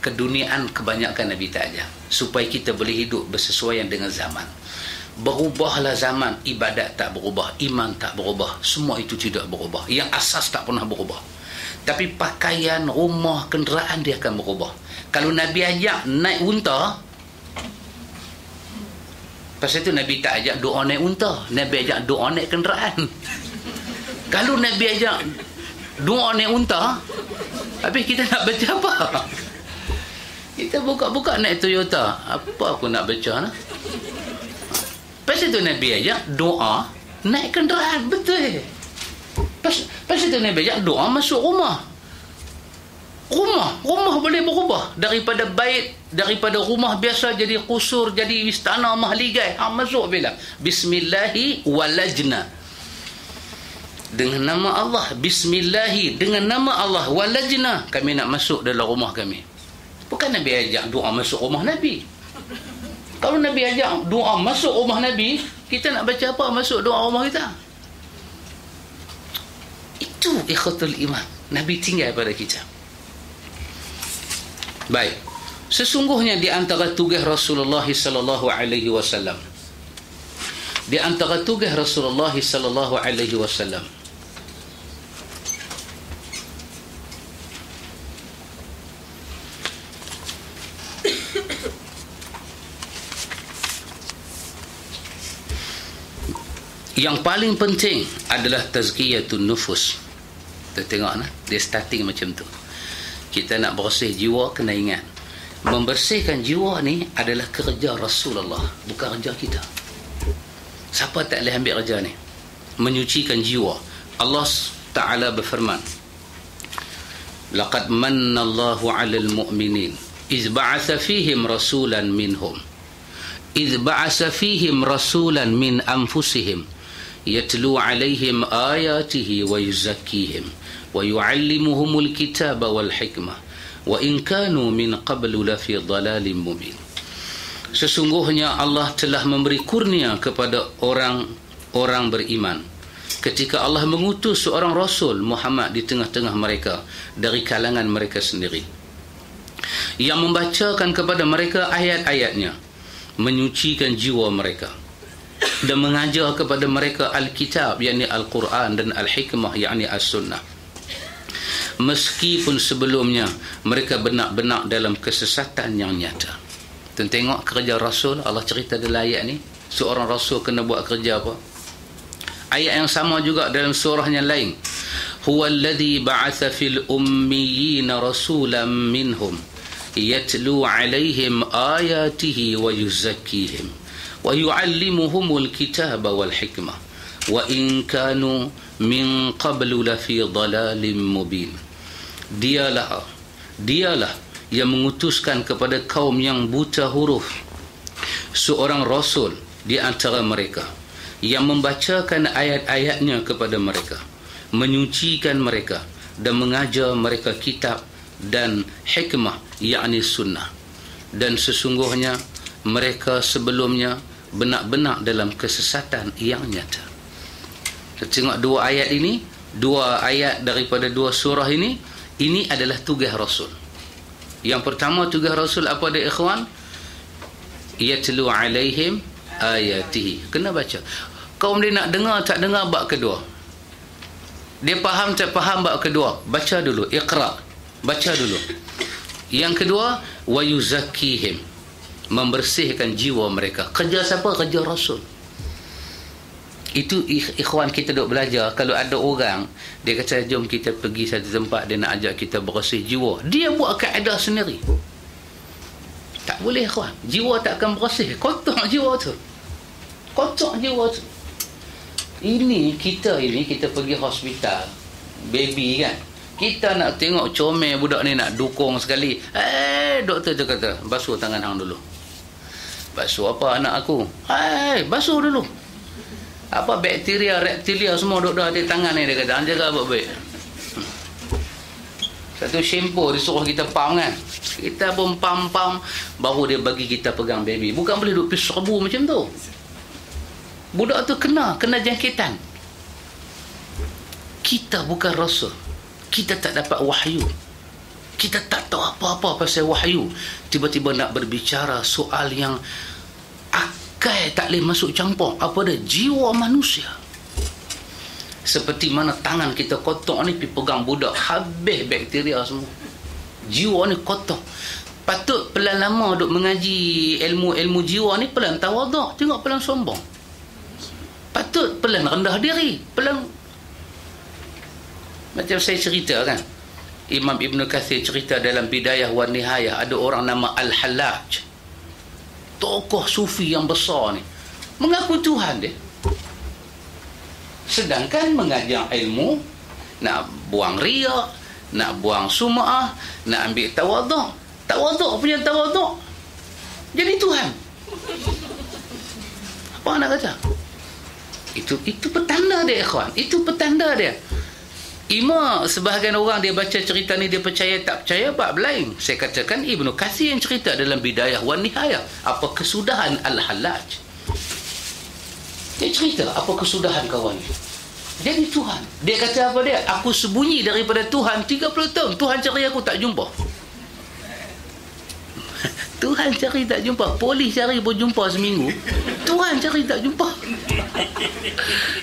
Keduniaan kebanyakan Nabi tak ajar, supaya kita boleh hidup bersesuaian dengan zaman. Berubahlah zaman, ibadat tak berubah, iman tak berubah, semua itu tidak berubah. Yang asas tak pernah berubah. Tapi pakaian, rumah, kenderaan dia akan berubah. Kalau Nabi ajak naik unta, pasal itu Nabi tak ajak doa naik unta, Nabi ajak doa naik kenderaan. Kalau Nabi ajak doa naik unta, habis kita nak baca apa? Kita buka-buka naik Toyota, apa aku nak baca nah? Pasal itu Nabi ajak doa naik kenderaan, betul. Pasal itu Nabi ajak doa masuk rumah. Rumah boleh berubah daripada bait, daripada rumah biasa jadi kusur, jadi istana mahligai. Masuk bila bismillahi walajna, dengan nama Allah. Bismillahi, dengan nama Allah. Walajna, kami nak masuk dalam rumah kami. Bukan Nabi ajak doa masuk rumah Nabi. Kalau Nabi ajak doa masuk rumah Nabi, kita nak baca apa masuk doa rumah kita? Itu ikhwatul iman Nabi tinggal pada kita. Baik, sesungguhnya di antara tugas Rasulullah sallallahu alaihi wasallam, di antara tugas Rasulullah sallallahu alaihi wasallam, yang paling penting adalah tazkiyatun nufus. Kita tengok nah, dia starting macam tu. Kita nak bersih jiwa, kena ingat, membersihkan jiwa ni adalah kerja Rasulullah, bukan kerja kita. Siapa tak boleh ambil kerja ni? Menyucikan jiwa. Allah Ta'ala berfirman, laqad manna Allahu 'alal mu'minin iz ba'atha fihim rasulan minhum iz ba'atha fihim rasulan min anfusihim yatlu 'alaihim ayatihi wa yuzakkihim wa yu'allimuhumul kitaba wal hikmah wa in kanu min qablu lafi dhalalin mubin. Sesungguhnya Allah telah memberi kurnia kepada orang beriman ketika Allah mengutus seorang Rasul Muhammad di tengah-tengah mereka dari kalangan mereka sendiri, yang membacakan kepada mereka ayat-ayatnya, menyucikan jiwa mereka, dan mengajar kepada mereka Alkitab, yakni Al-Quran, dan Al-Hikmah, yakni As-Sunnah. Meskipun sebelumnya mereka benar-benar dalam kesesatan yang nyata. Tengok kerja Rasul. Allah cerita dalam ayat ni, seorang Rasul kena buat kerja apa? Ayat yang sama juga dalam surah yang lain. Huwallazi ba'atha fil ummiyina rasulan minhum yatlu 'alaihim ayatihi wa yuzakkihim wa yu'allimuhumul kitaba wal hikmah wa in kanu min qablu lafi dhalalin mubin. Dialah yang mengutuskan kepada kaum yang buta huruf seorang rasul di antara mereka, yang membacakan ayat-ayatnya kepada mereka, menyucikan mereka, dan mengajar mereka kitab dan hikmah, yakni sunnah. Dan sesungguhnya mereka sebelumnya benar-benar dalam kesesatan yang nyata. Tengok dua ayat ini, dua ayat daripada dua surah ini adalah tugas Rasul. Yang pertama tugas Rasul apa dia ikhwan? Yatlu 'alaihim ayatihi. Kena baca. Kaum dia nak dengar tak dengar bab kedua. Dia faham tak faham bab kedua, baca dulu, iqra. Baca dulu. Yang kedua, wa yuzakkihim. Membersihkan jiwa mereka. Kerja siapa? Kerja Rasul. Itu ikhwan kita duk belajar. Kalau ada orang dia kata jom kita pergi satu tempat, dia nak ajak kita bersih jiwa, dia buat kaedah sendiri. Tak boleh ikhwan. Jiwa tak akan bersih. Kotor jiwa tu. Kotor jiwa tu. Kita pergi hospital, baby kan, kita nak tengok comel budak ni, nak dukung sekali. Doktor tu kata, basuh tangan hang dulu. Basuh apa anak aku? Basuh dulu. Apa bakteria, reptilia semua duduk di tangan ni, dia kata. Jaga baik-baik. Satu shampoo disuruh kita pam kan. Kita pun pam, baru dia bagi kita pegang baby. Bukan boleh duduk serbu macam tu. Budak tu kena jangkitan. kita bukan rasul, kita tak dapat wahyu, kita tak tahu apa-apa pasal wahyu, tiba-tiba nak berbicara soal yang akal tak boleh masuk campur. Apa dia? Jiwa manusia. Seperti mana tangan kita kotor ni, pergi pegang budak, habis bakteria semua. Jiwa ni kotor. Patut pelan lama duk mengaji ilmu jiwa ni, pelan tawaduk, tengok pelan sombong. Patut pelan rendah diri, pelan. Macam saya cerita kan, Imam Ibn Kathir cerita dalam Bidayah wa Nihayah, ada orang nama Al-Hallaj, tokoh sufi yang besar ni, mengaku Tuhan dia, sedangkan mengajar ilmu nak buang riak, nak buang sum'ah, nak ambil tawaduk punya tawaduk, jadi Tuhan. Apa nak kata? Itu petanda dia, ikhwan. Itu petanda dia. Sebahagian orang dia baca cerita ni, dia percaya tak percaya, bab lain. Saya katakan Ibn Kathir yang cerita dalam Bidayah wa Nihayah apa kesudahan Al-Hallaj. Dia cerita apa kesudahan kawan ni. Jadi Tuhan, dia kata apa dia? Aku sembunyi daripada Tuhan 30 tahun. Tuhan cari aku tak jumpa. Tuhan cari tak jumpa. Polis cari pun jumpa seminggu. Tuhan cari tak jumpa.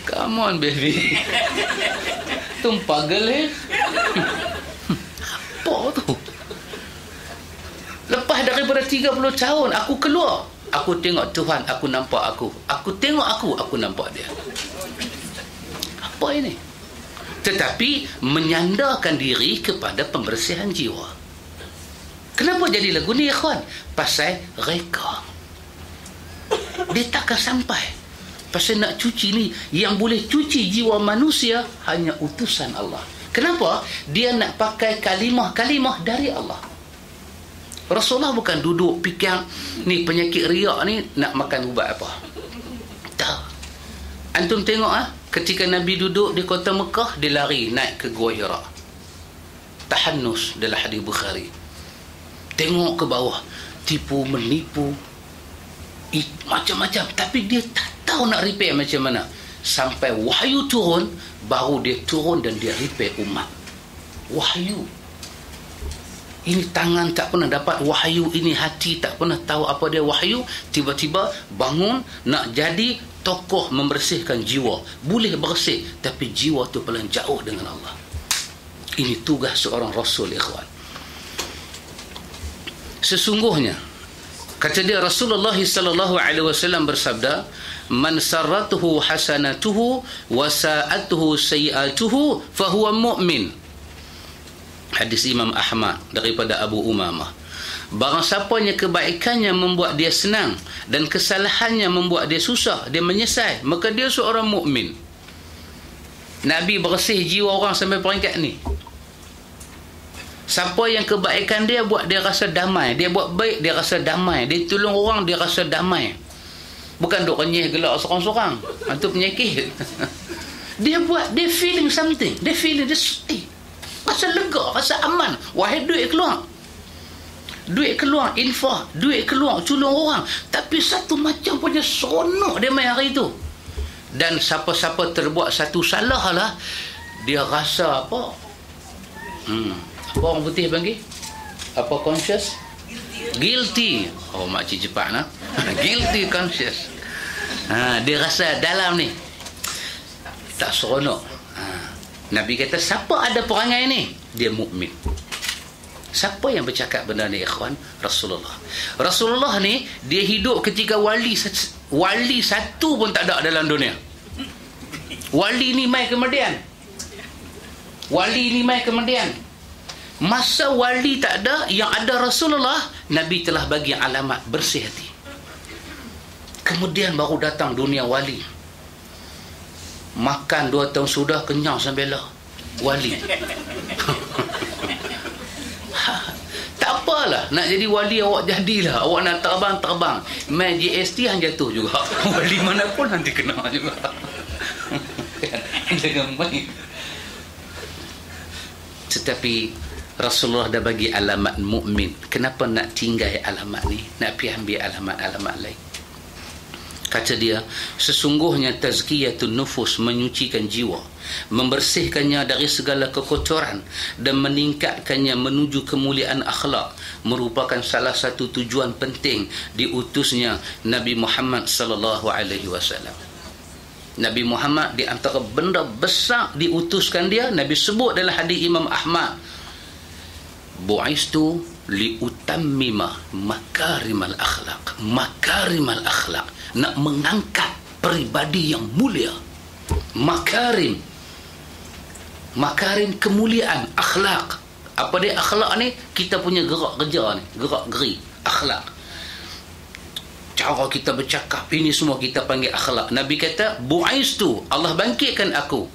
Come on baby. Tumpah gelih. Apa tu? Lepas daripada 30 tahun aku keluar, aku tengok Tuhan, aku nampak aku. Aku tengok aku nampak dia. Apa ini? Tetapi menyandarkan diri kepada pembersihan jiwa. Kenapa jadi lagu ni, ikhwan? Pasal reka. Dia takkan sampai. Pasal nak cuci ni, yang boleh cuci jiwa manusia hanya utusan Allah. Kenapa? Dia nak pakai kalimah-kalimah dari Allah. Rasulullah bukan duduk fikir ni penyakit riak ni nak makan ubat apa. Tak. Antum tengok ketika Nabi duduk di kota Mekah, dia lari naik ke Gua Hira. Tahannus dalam hadis Bukhari. Tengok ke bawah, tipu menipu, macam-macam, tapi dia tak tahu nak repair macam mana. Sampai wahyu turun, baru dia turun dan dia repair umat. Wahyu. Ini tangan tak pernah dapat wahyu, ini hati tak pernah tahu apa dia wahyu, tiba-tiba bangun nak jadi tokoh membersihkan jiwa. Boleh bersih, tapi jiwa tu paling jauh dengan Allah. Ini tugas seorang rasul, ikhwan. Sesungguhnya kata dia, Rasulullah sallallahu alaihi wasallam bersabda, man sarratuhu hasanatuhu wa sa'atuhu sayi'atuhu fahuwa mu'min. Hadis Imam Ahmad daripada Abu Umamah. Barang siapanya kebaikannya membuat dia senang dan kesalahannya membuat dia susah, dia menyesal, maka dia seorang mukmin. Nabi bersih jiwa orang sampai peringkat ni. Siapa yang kebaikan dia buat dia rasa damai, dia buat baik dia rasa damai, dia tolong orang dia rasa damai. Bukan duk renyih gelak sorang-sorang. Itu penyakit. Dia buat, dia feeling something. Dia feeling this, rasa lega, rasa aman. Wahai duit keluar. Duit keluar, infak, duit keluar, tolong orang. Tapi satu macam punya seronok dia main hari itu. Dan siapa-siapa terbuat satu salah lah, dia rasa apa? Apa orang putih panggil? Apa conscious? Guilty. Oh, makcik cepat nah. Guilty conscious. Dia rasa dalam ni tak seronok. Nabi kata siapa ada perangai ni, dia mukmin. Siapa yang bercakap benda ni, ikhwan? Rasulullah. Rasulullah ni dia hidup ketika wali satu pun tak ada dalam dunia. Wali ni mai kemudian. Masa wali tak ada, yang ada Rasulullah, Nabi telah bagi alamat bersih hati. Kemudian baru datang dunia wali. Makan 2 tahun sudah kenyang sampai lah. Wali. Tak apalah, nak jadi wali awak jadilah. Awak nak terbang. Main GST hang jatuh juga. Wali mana pun nanti kena juga. Jangan main. Tetapi Rasulullah dah bagi alamat mukmin. Kenapa nak tinggal alamat ni? Nak pergi ambil alamat-alamat lain. Kata dia, sesungguhnya tazkiyatun nufus, menyucikan jiwa, membersihkannya dari segala kekotoran dan meningkatkannya menuju kemuliaan akhlak, merupakan salah satu tujuan penting diutusnya Nabi Muhammad sallallahu alaihi wasallam. Nabi Muhammad di antara benda besar diutuskan dia, Nabi sebut dalam hadis Imam Ahmad, bu'istu liutammima makarimal akhlak. Makarimal akhlak, nak mengangkat peribadi yang mulia. Makarim kemuliaan, akhlak. Apa dia akhlak ni? Kita punya gerak kerja ni, gerak geri, akhlak. Cara kita bercakap, ini semua kita panggil akhlak. Nabi kata, bu'istu, Allah bangkitkan aku,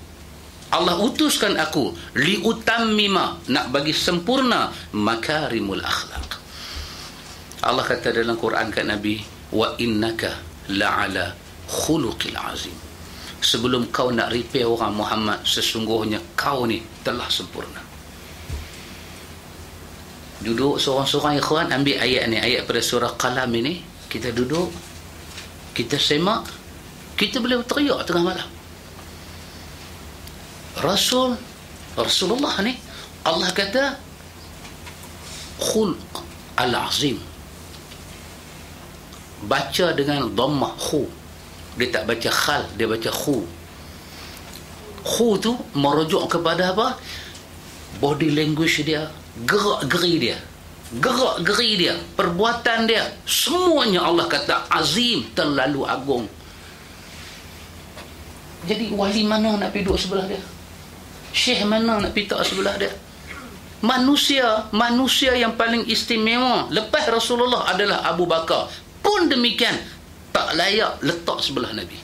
Allah utuskan aku, liutammima, nak bagi sempurna makarimul akhlak. Allah kata dalam Quran kat Nabi, wa innaka la'ala khuluqil azim. Sebelum kau nak repair orang Muhammad, sesungguhnya kau ni telah sempurna. Duduk seorang-seorang ikhwan, ambil ayat ni, ayat pada surah Qalam ini, kita duduk, kita semak, kita boleh teriak tengah malam. Rasulullah ni, Allah kata khulq al-azim. Baca dengan dhammah khu, dia tak baca khal, dia baca khu. Khu tu merujuk kepada apa? Body language dia, gerak-geri dia, perbuatan dia, semuanya Allah kata azim, terlalu agung. Jadi wali mana nak pergi duduk sebelah dia? Syekh mana nak pergi tak sebelah dia? Manusia yang paling istimewa lepas Rasulullah adalah Abu Bakar. Pun demikian, tak layak letak sebelah Nabi.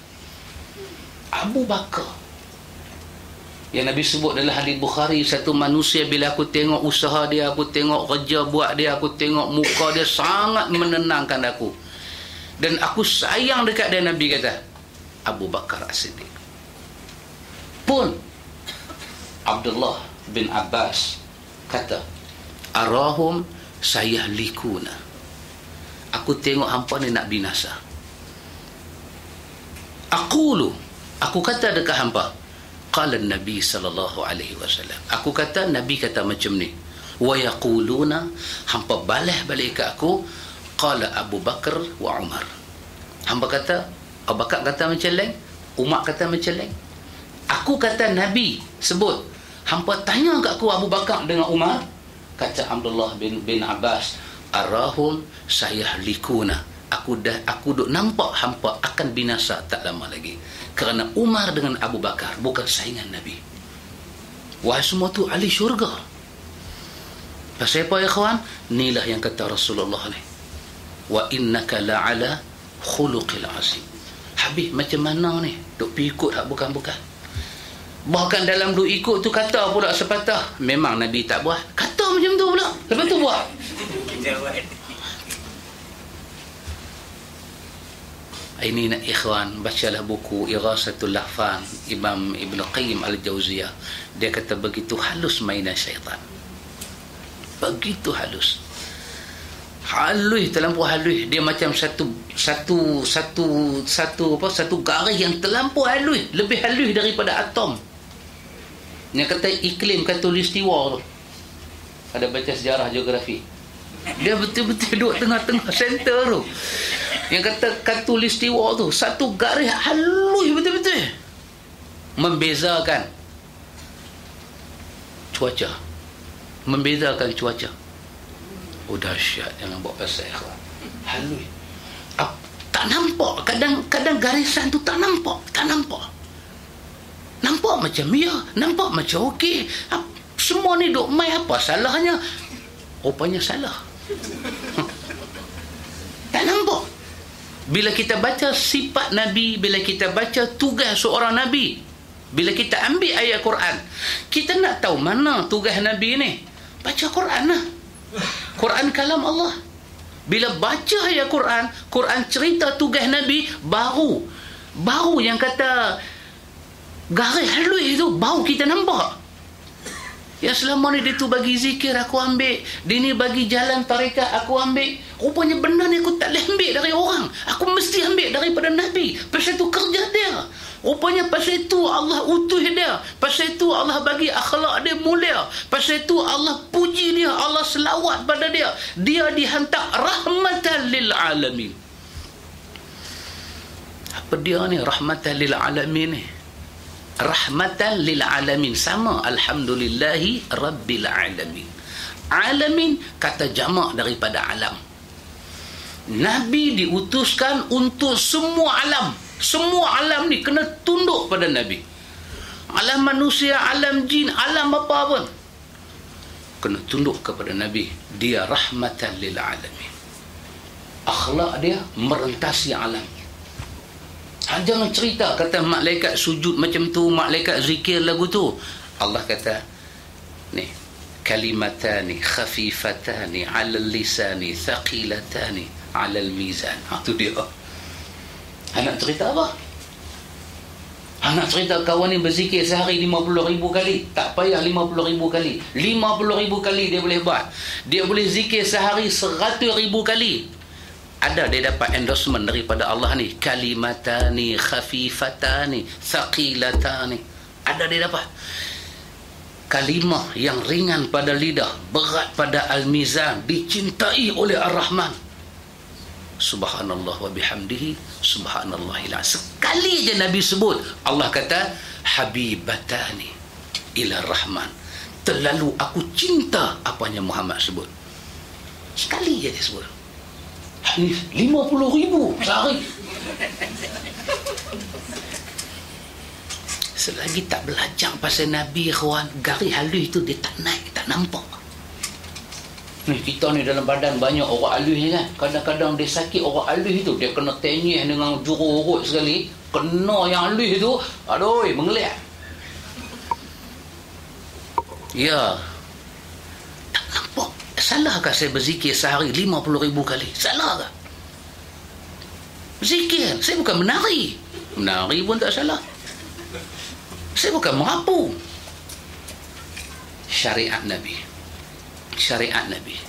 Abu Bakar, yang Nabi sebut dalam hadis Bukhari, satu manusia bila aku tengok usaha dia, aku tengok kerja buat dia, aku tengok muka dia, sangat menenangkan aku, dan aku sayang dekat dia. Nabi kata Abu Bakar As-Siddiq. Pun Abdullah bin Abbas kata, arahum sayahlikuna, aku tengok hampa ni nak binasa. Aku kata dekat hampa, qala Nabi sallallahu alaihi wasallam, aku kata Nabi kata macam ni. Wa yaquluna, hampa balas balik ke aku, qala Abu Bakar wa Umar. Hampa kata Abu Bakar kata macam lain, Umar kata macam lain. Aku kata Nabi sebut, hampa tanya kat aku Abu Bakar dengan Umar. Kata Abdullah bin Abbas, arahum sayahlikuna, aku duk nampak hampa akan binasa tak lama lagi, kerana Umar dengan Abu Bakar bukan saingan Nabi. Wahai semua tu ahli syurga. Pasal apa ya kawan? Inilah yang kata Rasulullah ni, wa innaka la'ala khuluqil azim. Habis macam mana ni duk pergi ikut hak bukan-bukan. Bahkan dalam duk ikut tu kata pula sepatah, memang Nabi tak buat, kata macam tu pula, lepas tu buat. Ini nak ikhwan, bacalah buku Ighasatul Lahfan Imam Ibn Qayyim Al-Jauziyah. Dia kata begitu halus mainan syaitan, begitu halus, terlampau halus. Dia macam satu garis yang terlampau halus, lebih halus daripada atom. Yang kata iklim khatulistiwa tu, ada baca sejarah geografi, dia betul-betul duduk tengah-tengah center tu. Yang kata khatulistiwa tu, satu garis halus betul-betul, membezakan cuaca. Oh dahsyat, jangan buat pasal ikhwan. Halus, tak nampak. Kadang garisan tu tak nampak. Nampak macam ya, nampak macam okey. Semua ni duk mai, apa salahnya? Rupanya salah. Tak nampak. Bila kita baca sifat Nabi, bila kita baca tugas seorang Nabi, bila kita ambil ayat Quran, kita nak tahu mana tugas Nabi ni, baca Quran lah. Quran kalam Allah. Bila baca ayat Quran, Quran cerita tugas Nabi, baru yang kata garis halus itu, baru kita nampak. Yang selama ni dia tu bagi zikir aku ambil, dia ni bagi jalan tarekat aku ambil. Rupanya benar ni aku tak boleh ambil dari orang, aku mesti ambil daripada Nabi. Pasal tu kerja dia. Rupanya pasal itu Allah utuh dia, pasal itu Allah bagi akhlak dia mulia, pasal itu Allah puji dia, Allah selawat pada dia. Dia dihantar rahmatan lil alamin. Apa dia ni rahmatan lil alamin ni? Rahmatan lil alamin sama alhamdulillahi rabbil alamin. Alamin kata jamak daripada alam. Nabi diutuskan untuk semua alam. Semua alam ni kena tunduk pada Nabi. Alam manusia, alam jin, alam apa pun kena tunduk kepada Nabi. Dia rahmatan lil alamin. Akhlak dia merentasi alam. Jangan cerita kata malaikat sujud macam tu, malaikat zikir lagu tu. Allah kata ni, kalimatani khafifatani 'alal lisani thaqilatani 'alal mizan. Tu dia. Nak cerita apa? Nak cerita kawan ni berzikir sehari 50,000 kali. Tak payah 50,000 kali. 50,000 kali dia boleh buat. Dia boleh zikir sehari 100,000 kali. Ada dia dapat endorsement daripada Allah ni. Kalimatani khafifatani thaqilatani. Ada dia dapat. Kalimah yang ringan pada lidah, berat pada al-mizan, dicintai oleh Ar-Rahman. Subhanallah wa bihamdihi subhanallahil azim. Sekali je Nabi sebut, Allah kata habibatani ila Rahman. Terlalu aku cinta apanya Muhammad sebut. Sekali je dia sebut. 50,000 sehari. Selagi tak belajar pasal Nabi, kawan, garis halus tu dia tak naik, tak nampak. Ni kita ni dalam badan banyak orang halus ni kan. Kadang-kadang dia sakit orang halus tu, dia kena tenyih dengan juru urut sekali, kena yang halus tu, aduh, mengelik. Ya. Tak nampak. Salahkah saya berzikir sehari 50,000 kali? Salahkah? Zikir. Saya bukan menari. Menari pun tak salah. Saya bukan merapu. Syariat Nabi. Syariat Nabi.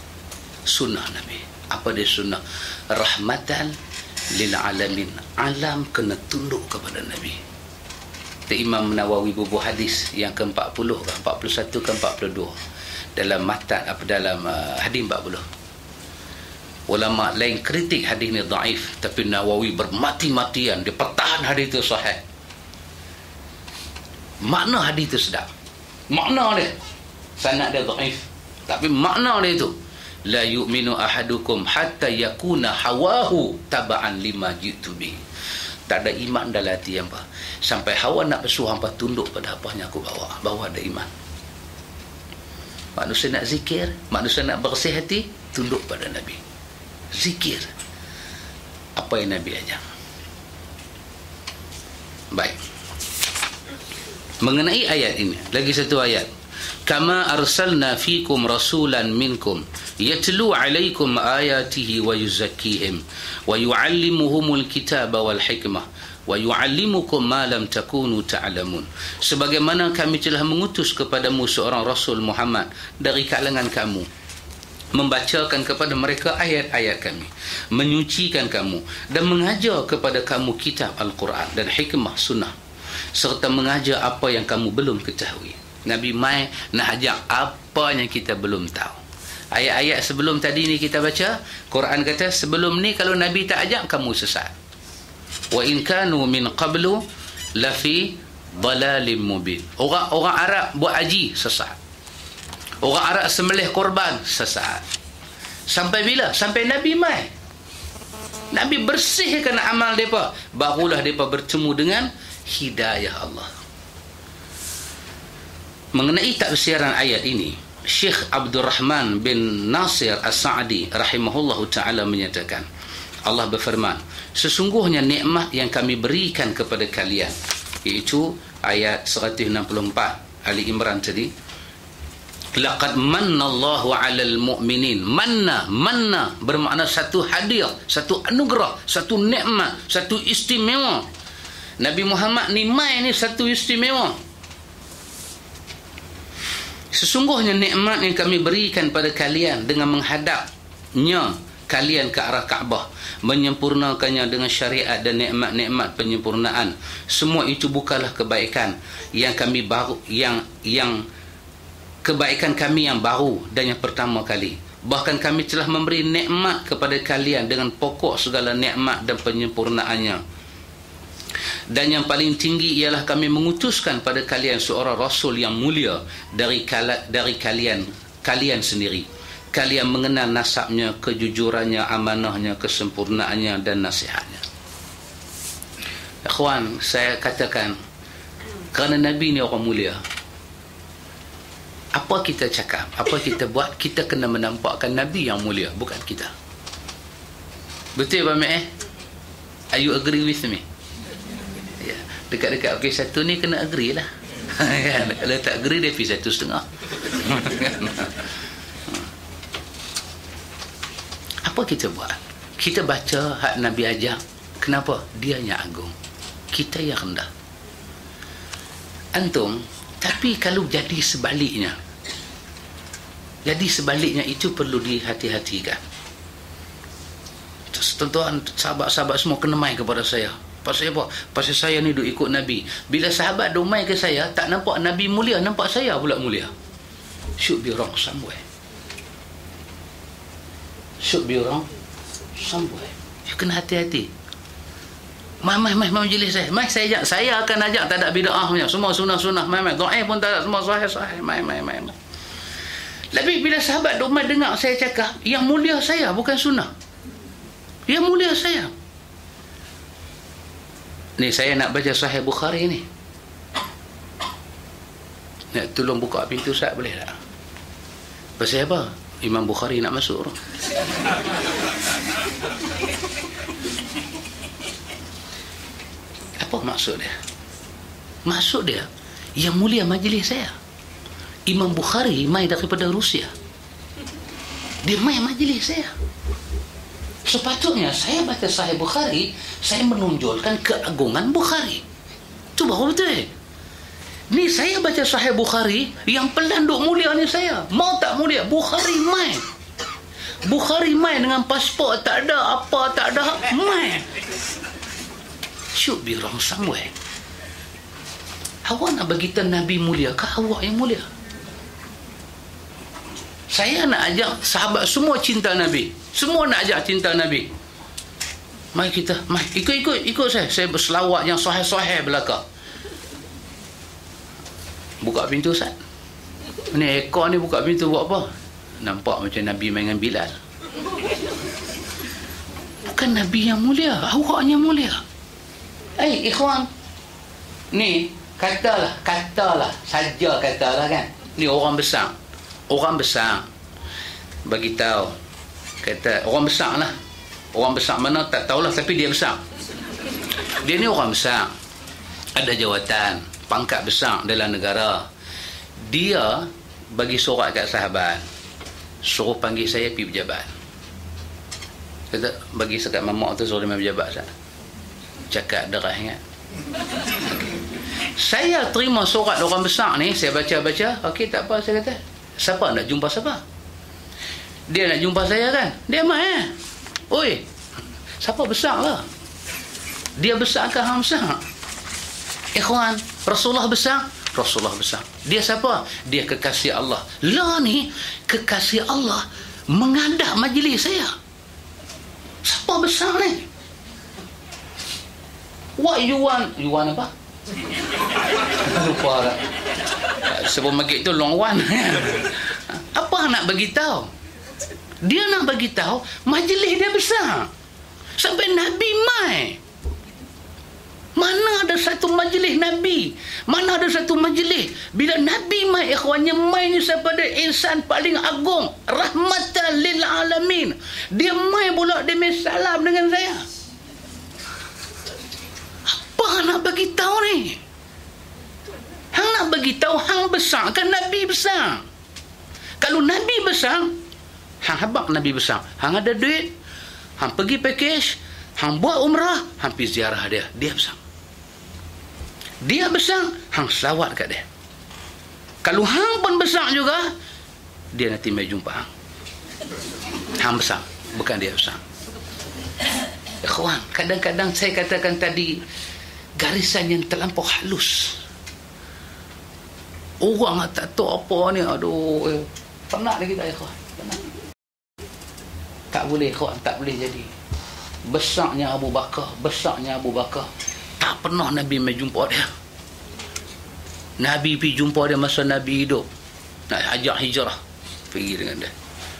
Sunnah Nabi. Apa dia sunnah? Rahmatan lil alamin. Alam kena tunduk kepada Nabi. Imam Nawawi bubuh hadis yang ke-40 ke 41 ke 42 dalam matan apa dalam hadis 40. Ulama lain kritik hadis ni dhaif, tapi Nawawi bermati-matian dia pertahan hadis itu sahih. Makna hadis itu sedap. Makna dia sanad dia dhaif, tapi makna dia itu la yu'minu ahadukum hatta yakuna hawahu taba'an lima jitu bi. Tak ada iman dalam hati hangpa sampai hawa nak bersuah hangpa tunduk pada apa yang aku bawa ada iman. Manusia nak zikir, manusia nak bersih hati, tunduk pada Nabi. Zikir apa yang Nabi ajar. Baik. Mengenai ayat ini, lagi satu ayat. Kama arsalna fikum rasulan minkum yatlu alaikum ayatihi wa yuzakkihim wa yuallimuhumul kitaba wal hikmah wa yuallimukum ma lam takunu ta'lamun. Sebagaimana kami telah mengutus kepadamu seorang Rasul Muhammad dari kalangan kamu, membacakan kepada mereka ayat-ayat kami, menyucikan kamu dan mengajar kepada kamu kitab Al-Quran dan hikmah sunnah, serta mengajar apa yang kamu belum ketahui. Nabi mai nak ajar apa yang kita belum tahu. Ayat-ayat sebelum tadi ni kita baca, Quran kata sebelum ni kalau Nabi tak ajar kamu sesat. Wa in kanu min qablu lafi dalalim mubin. Orang Arab buat haji sesat. Orang Arab sembelih korban sesat. Sampai bila? Sampai Nabi mai. Nabi bersihkan amal mereka, barulah mereka bertemu dengan hidayah Allah. Mengenai tafsiran ayat ini, Syekh Abdul Rahman bin Nasir As-Sa'di rahimahullahu ta'ala menyatakan, Allah berfirman, sesungguhnya nikmat yang kami berikan kepada kalian, iaitu ayat 164 Ali Imran tadi, laqad mannallahu 'alal mu'minin. Manna bermakna satu hadiah, satu anugerah, satu nikmat, satu istimewa. Nabi Muhammad ni mai ni satu istimewa. Sesungguhnya nikmat yang kami berikan pada kalian dengan menghadapnya kalian ke arah Kaabah, menyempurnakannya dengan syariat dan nikmat-nikmat penyempurnaan, semua itu bukanlah kebaikan yang kami baru, yang kebaikan kami yang baru dan yang pertama kali. Bahkan kami telah memberi nikmat kepada kalian dengan pokok segala nikmat dan penyempurnaannya. Dan yang paling tinggi ialah kami mengutuskan pada kalian seorang rasul yang mulia dari kalian sendiri. Kalian mengenal nasabnya, kejujurannya, amanahnya, kesempurnaannya dan nasihatnya. Ikhwan, saya katakan, kerana Nabi ni orang mulia, apa kita cakap, apa kita buat, kita kena menampakkan Nabi yang mulia, bukan kita. Betul Pak Mek? Are you agree with me? Ya, dekat-dekat okey satu ni kena agree lah. Kan? Kalau tak agree dia pergi 1.5. Apa kita buat? Kita baca hak Nabi ajar. Kenapa? Dia yang agung, kita yang rendah. Antum, tapi kalau jadi sebaliknya itu perlu dihati-hatikan. Tuan-tuan, sahabat-sahabat semua kena mai kepada saya. Pasal apa? Pasal saya ni duk ikut Nabi. Bila sahabat duk mai ke saya, tak nampak Nabi mulia, nampak saya pula mulia. Should be wrong somewhere. Should be wrong somewhere. You kena hati-hati. Mai majlis saya. Mai saya akan ajak tak ada bid'ah punya. Semua sunnah-sunnah. Mai dhaif pun tak ada, semua sahih. Mai. Tapi bila sahabat duk mai dengar saya cakap, yang mulia saya bukan sunnah. Yang mulia saya. Ni saya nak baca Sahih Bukhari ni. Nak tolong buka pintu Ustaz boleh tak? Pasal apa? Imam Bukhari nak masuk. Apa maksud dia? Maksud dia, yang mulia majlis saya. Imam Bukhari mai daripada Rusia. Dia mai majlis saya. Sepatutnya saya baca Sahih Bukhari, saya menonjolkan keagungan Bukhari. Itu baru betul. Ni saya baca Sahih Bukhari, yang pelan duk mulia ni saya. Mau tak mulia, Bukhari mai. Bukhari mai dengan pasport tak ada, apa tak ada, mai. Should be wrong somewhere. Awak nak bagi Nabi mulia ke awak yang mulia? Saya nak ajak sahabat semua cinta Nabi. Semua nak ajak cinta Nabi. Mari kita, ikut saya. Saya berselawat yang sahih-sahih belakang. Buka pintu Ustaz. Ni ekor ni buka pintu buat apa? Nampak macam Nabi main dengan Bilal. Bukan Nabi yang mulia, awak yang mulia. Ikhwan, ni katalah kan. Ni orang besar bagi tahu, kata orang besar lah. Orang besar mana tak tahulah, tapi dia besar. Dia ni orang besar, ada jawatan, pangkat besar dalam negara. Dia bagi surat kat sahabat, suruh panggil saya pergi pejabat. Kata bagi sekat mamak tu, suruh dia pergi pejabat sah. Cakap derah ingat. Saya terima surat orang besar ni, saya baca-baca. Okey, tak apa, saya kata, siapa nak jumpa siapa? Dia nak jumpa saya kan? Dia mai oi, siapa besar lah? Dia besar ke hang besar? Ikhwan, Rasulullah besar. Dia siapa? Dia kekasih Allah. Lah ni kekasih Allah mengadap majlis saya. Siapa besar ni? What you want? You want apa? Lupa lah. Sebelum maghrib tu long one. Apa nak bagi tahu? Dia nak bagi tahu majlis dia besar. Sampai Nabi mai. Mana ada satu majlis Nabi? Mana ada satu majlis bila Nabi mai, ikhwannya mai ni kepada insan paling agung, rahmatan lil alamin. Dia mai pula, dia mai salam dengan saya. Apa nak bagi tahu ni? Hang nak bagi tahu hang besar kan Nabi besar. Kalau Nabi besar, hang habaq Nabi besar. Hang ada duit, hang pergi package, hang buat umrah, hang pergi ziarah dia. Dia besar. Dia besar, hang selawat kat dia. Kalau hang pun besar juga, dia nanti mai jumpa hang. Hang besar, bukan dia besar. Ikhwan, kadang-kadang saya katakan tadi, garisan yang terlampau halus. Orang tak tahu apa ni, aduh, penat lagi tak, ikhwan? Penat. Tak boleh, ikhwan, tak boleh jadi. Besarnya Abu Bakar, tak pernah Nabi mai jumpa dia. Nabi pergi jumpa dia masa Nabi hidup, nak ajak hijrah, pergi dengan dia.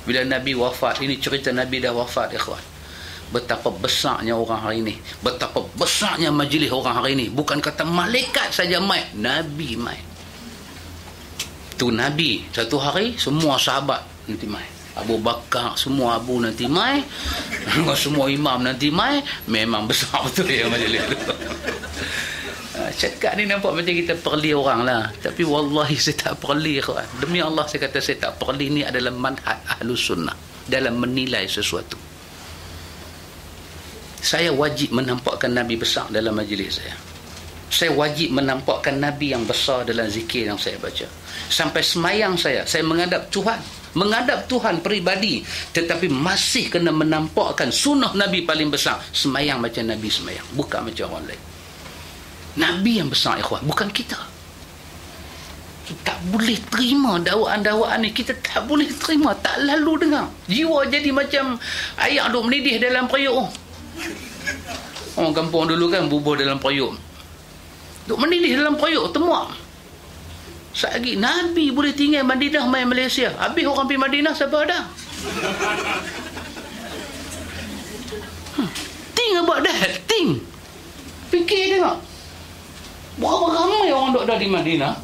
Bila Nabi wafat, ini cerita Nabi dah wafat, ikhwan. Betapa besarnya orang hari ini, betapa besarnya majlis orang hari ini. Bukan kata malaikat saja mai, Nabi mai. Tu Nabi, satu hari semua sahabat nanti mai. Abu Bakar, semua Abu nanti mai, semua imam nanti mai. Memang besar betul ya majlis tu. Cakap ni nampak macam kita perli orang lah, tapi wallahi saya tak perli, kawan. Demi Allah saya kata saya tak perli. Ni adalah manhaj Ahlus Sunnah dalam menilai sesuatu. Saya wajib menampakkan Nabi besar dalam majlis saya. Saya wajib menampakkan Nabi yang besar dalam zikir yang saya baca. Sampai semayang saya menghadap Tuhan peribadi, tetapi masih kena menampakkan sunnah Nabi paling besar. Semayang macam Nabi semayang, bukan macam orang lain. Nabi yang besar, ikhwan, bukan kita. Kita tak boleh terima dakwaan-dakwaan ni. Kita tak boleh terima, tak lalu dengar. Jiwa jadi macam ayak duk mendidih dalam periuk. Orang kampung dulu kan bubuh dalam periuk, duk mendidih dalam periuk, temuak. Lagi Nabi boleh tinggal Madinah main Malaysia. Habis orang pergi Madinah siapa ada? Think about that. Think. Fikir tengok. Berapa ramai orang duk ada di Madinah.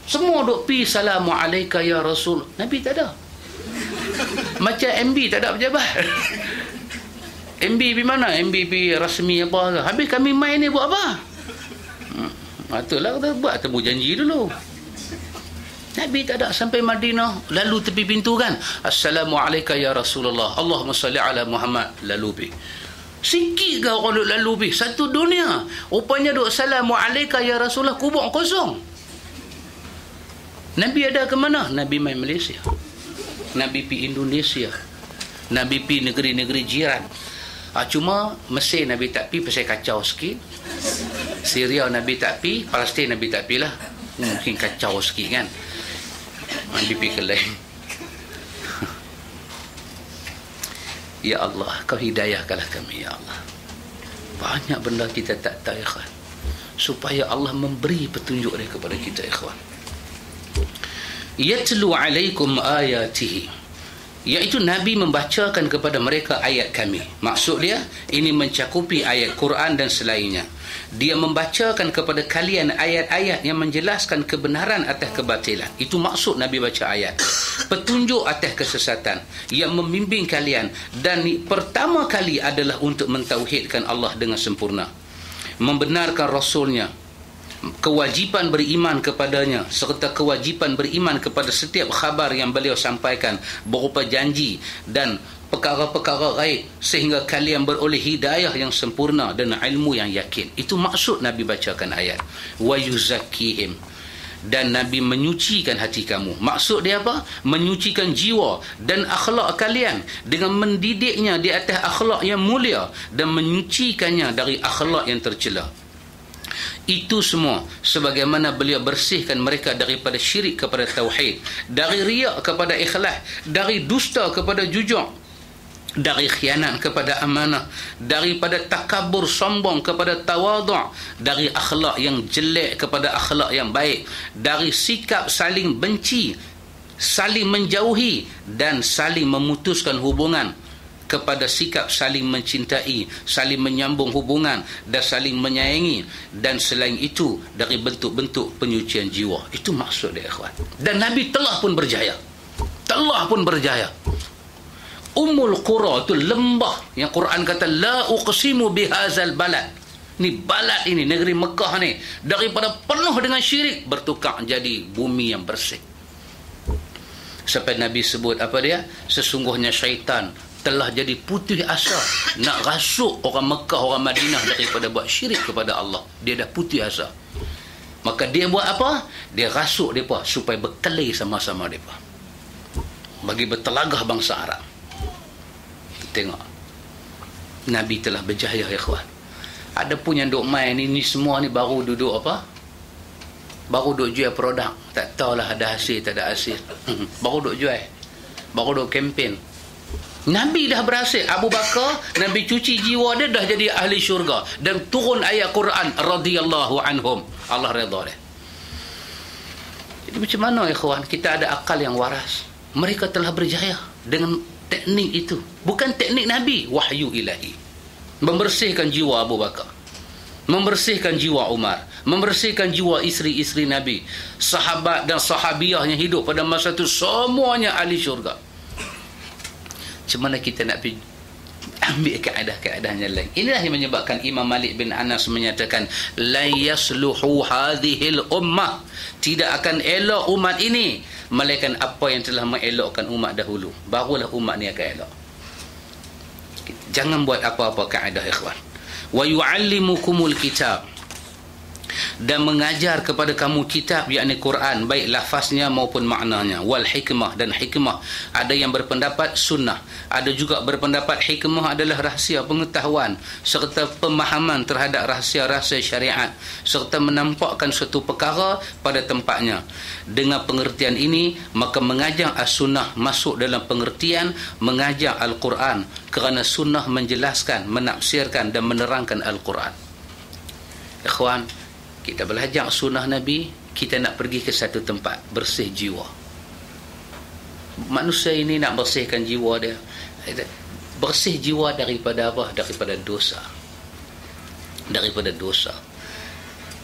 Semua duk pi salamu alaika ya Rasul. Nabi tak ada. Macam MB tak ada pejabat. MB pergi mana? MB pergi rasmi apa ke? Habis kami main ni buat apa? Itulah kita buat temu janji dulu. Nabi tak ada sampai Madinah, lalu tepi pintu kan, Assalamualaikum ya Rasulullah, Allahumma salli ala Muhammad, lalu pergi. Sikit ke orang duk lalu pergi? Satu dunia rupanya duk Assalamualaikum ya Rasulullah, kubur kosong. Nabi ada ke mana? Nabi main Malaysia, Nabi pergi Indonesia, Nabi pergi negeri-negeri jiran. Cuma Mesir Nabi tak pergi pasal kacau sikit, Syria Nabi tak pergi, Palestin Nabi tak pergi lah, mungkin kacau sikit kan. Nabi pergi ke lain. Ya Allah, kau hidayahkanlah kami ya Allah. Banyak benda kita tak tahu, ikhwan, supaya Allah memberi petunjuk dia kepada kita, ikhwan. Yatlu alaikum ayatihi, iaitu Nabi membacakan kepada mereka ayat kami. Maksud dia ini mencakupi ayat Quran dan selainnya. Dia membacakan kepada kalian ayat-ayat yang menjelaskan kebenaran atas kebatilan. Itu maksud Nabi baca ayat. Petunjuk atas kesesatan yang membimbing kalian, dan pertama kali adalah untuk mentauhidkan Allah dengan sempurna, membenarkan Rasulnya, kewajipan beriman kepadanya, serta kewajipan beriman kepada setiap khabar yang beliau sampaikan berupa janji dan perkara-perkara gaib, sehingga kalian beroleh hidayah yang sempurna dan ilmu yang yakin. Itu maksud Nabi bacakan ayat. Wa yuzakkihim, dan Nabi menyucikan hati kamu. Maksud dia apa? Menyucikan jiwa dan akhlak kalian dengan mendidiknya di atas akhlak yang mulia dan menyucikannya dari akhlak yang tercela. Itu semua sebagaimana beliau bersihkan mereka daripada syirik kepada tauhid, dari riak kepada ikhlas, dari dusta kepada jujur, dari khianat kepada amanah, daripada takabur sombong kepada tawadhu', dari akhlak yang jelek kepada akhlak yang baik, dari sikap saling benci, saling menjauhi dan saling memutuskan hubungan kepada sikap saling mencintai, saling menyambung hubungan dan saling menyayangi, dan selain itu dari bentuk-bentuk penyucian jiwa. Itu maksud dia, ikhwan. Dan Nabi telah pun berjaya. Ummul Qura itu lembah yang Quran kata la uqsimu bihazal balad. Ni balad ini, negeri Mekah ni, daripada penuh dengan syirik bertukar jadi bumi yang bersih. Sampai Nabi sebut apa dia? Sesungguhnya syaitan telah jadi putih asa nak rasuk orang Mekah, orang Madinah daripada buat syirik kepada Allah. Dia dah putih asa. Maka dia buat apa? Dia rasuk mereka supaya berkelahi sama-sama mereka, bagi bertelagah bangsa Arab. Tengok, Nabi telah berjaya, ya kawan. Ada pun yang duk main ni semua ni baru duduk apa? Baru duk jual produk. Tak tahulah ada hasil tak ada hasil. Baru duk jual. Baru duk kempen. Nabi dah berhasil. Abu Bakar, Nabi cuci jiwa dia dah jadi ahli syurga. Dan turun ayat Quran radhiyallahu anhum. Allah redha dia. Jadi macam mana, ya kawan? Kita ada akal yang waras. Mereka telah berjaya dengan teknik itu. Bukan teknik Nabi, wahyu ilahi. Membersihkan jiwa Abu Bakar, membersihkan jiwa Umar, membersihkan jiwa isteri-isteri Nabi, sahabat dan sahabiah yang hidup pada masa itu, semuanya ahli syurga. Macam mana kita nak pergi ambil keadaan-keadaan yang lain? Inilah yang menyebabkan Imam Malik bin Anas menyatakan, la yasluhu hadhil ummah, tidak akan elok umat ini melainkan apa yang telah mengelokkan umat dahulu, barulah umat ni akan elok. Jangan buat apa-apa kaedah, ikhwan. Wa yu'allimukumul kitab, dan mengajar kepada kamu kitab, yakni Quran, baik lafaznya maupun maknanya, wal hikmah, dan hikmah. Ada yang berpendapat sunnah, ada juga berpendapat hikmah adalah rahsia pengetahuan serta pemahaman terhadap rahsia-rahsia syariat, serta menampakkan suatu perkara pada tempatnya. Dengan pengertian ini, maka mengajar as-sunnah masuk dalam pengertian mengajar Al-Quran, kerana sunnah menjelaskan, menafsirkan dan menerangkan Al-Quran. Ikhwan, kita belajar sunnah Nabi, kita nak pergi ke satu tempat, bersih jiwa. Manusia ini nak bersihkan jiwa dia. Bersih jiwa daripada apa? Daripada dosa. Daripada dosa.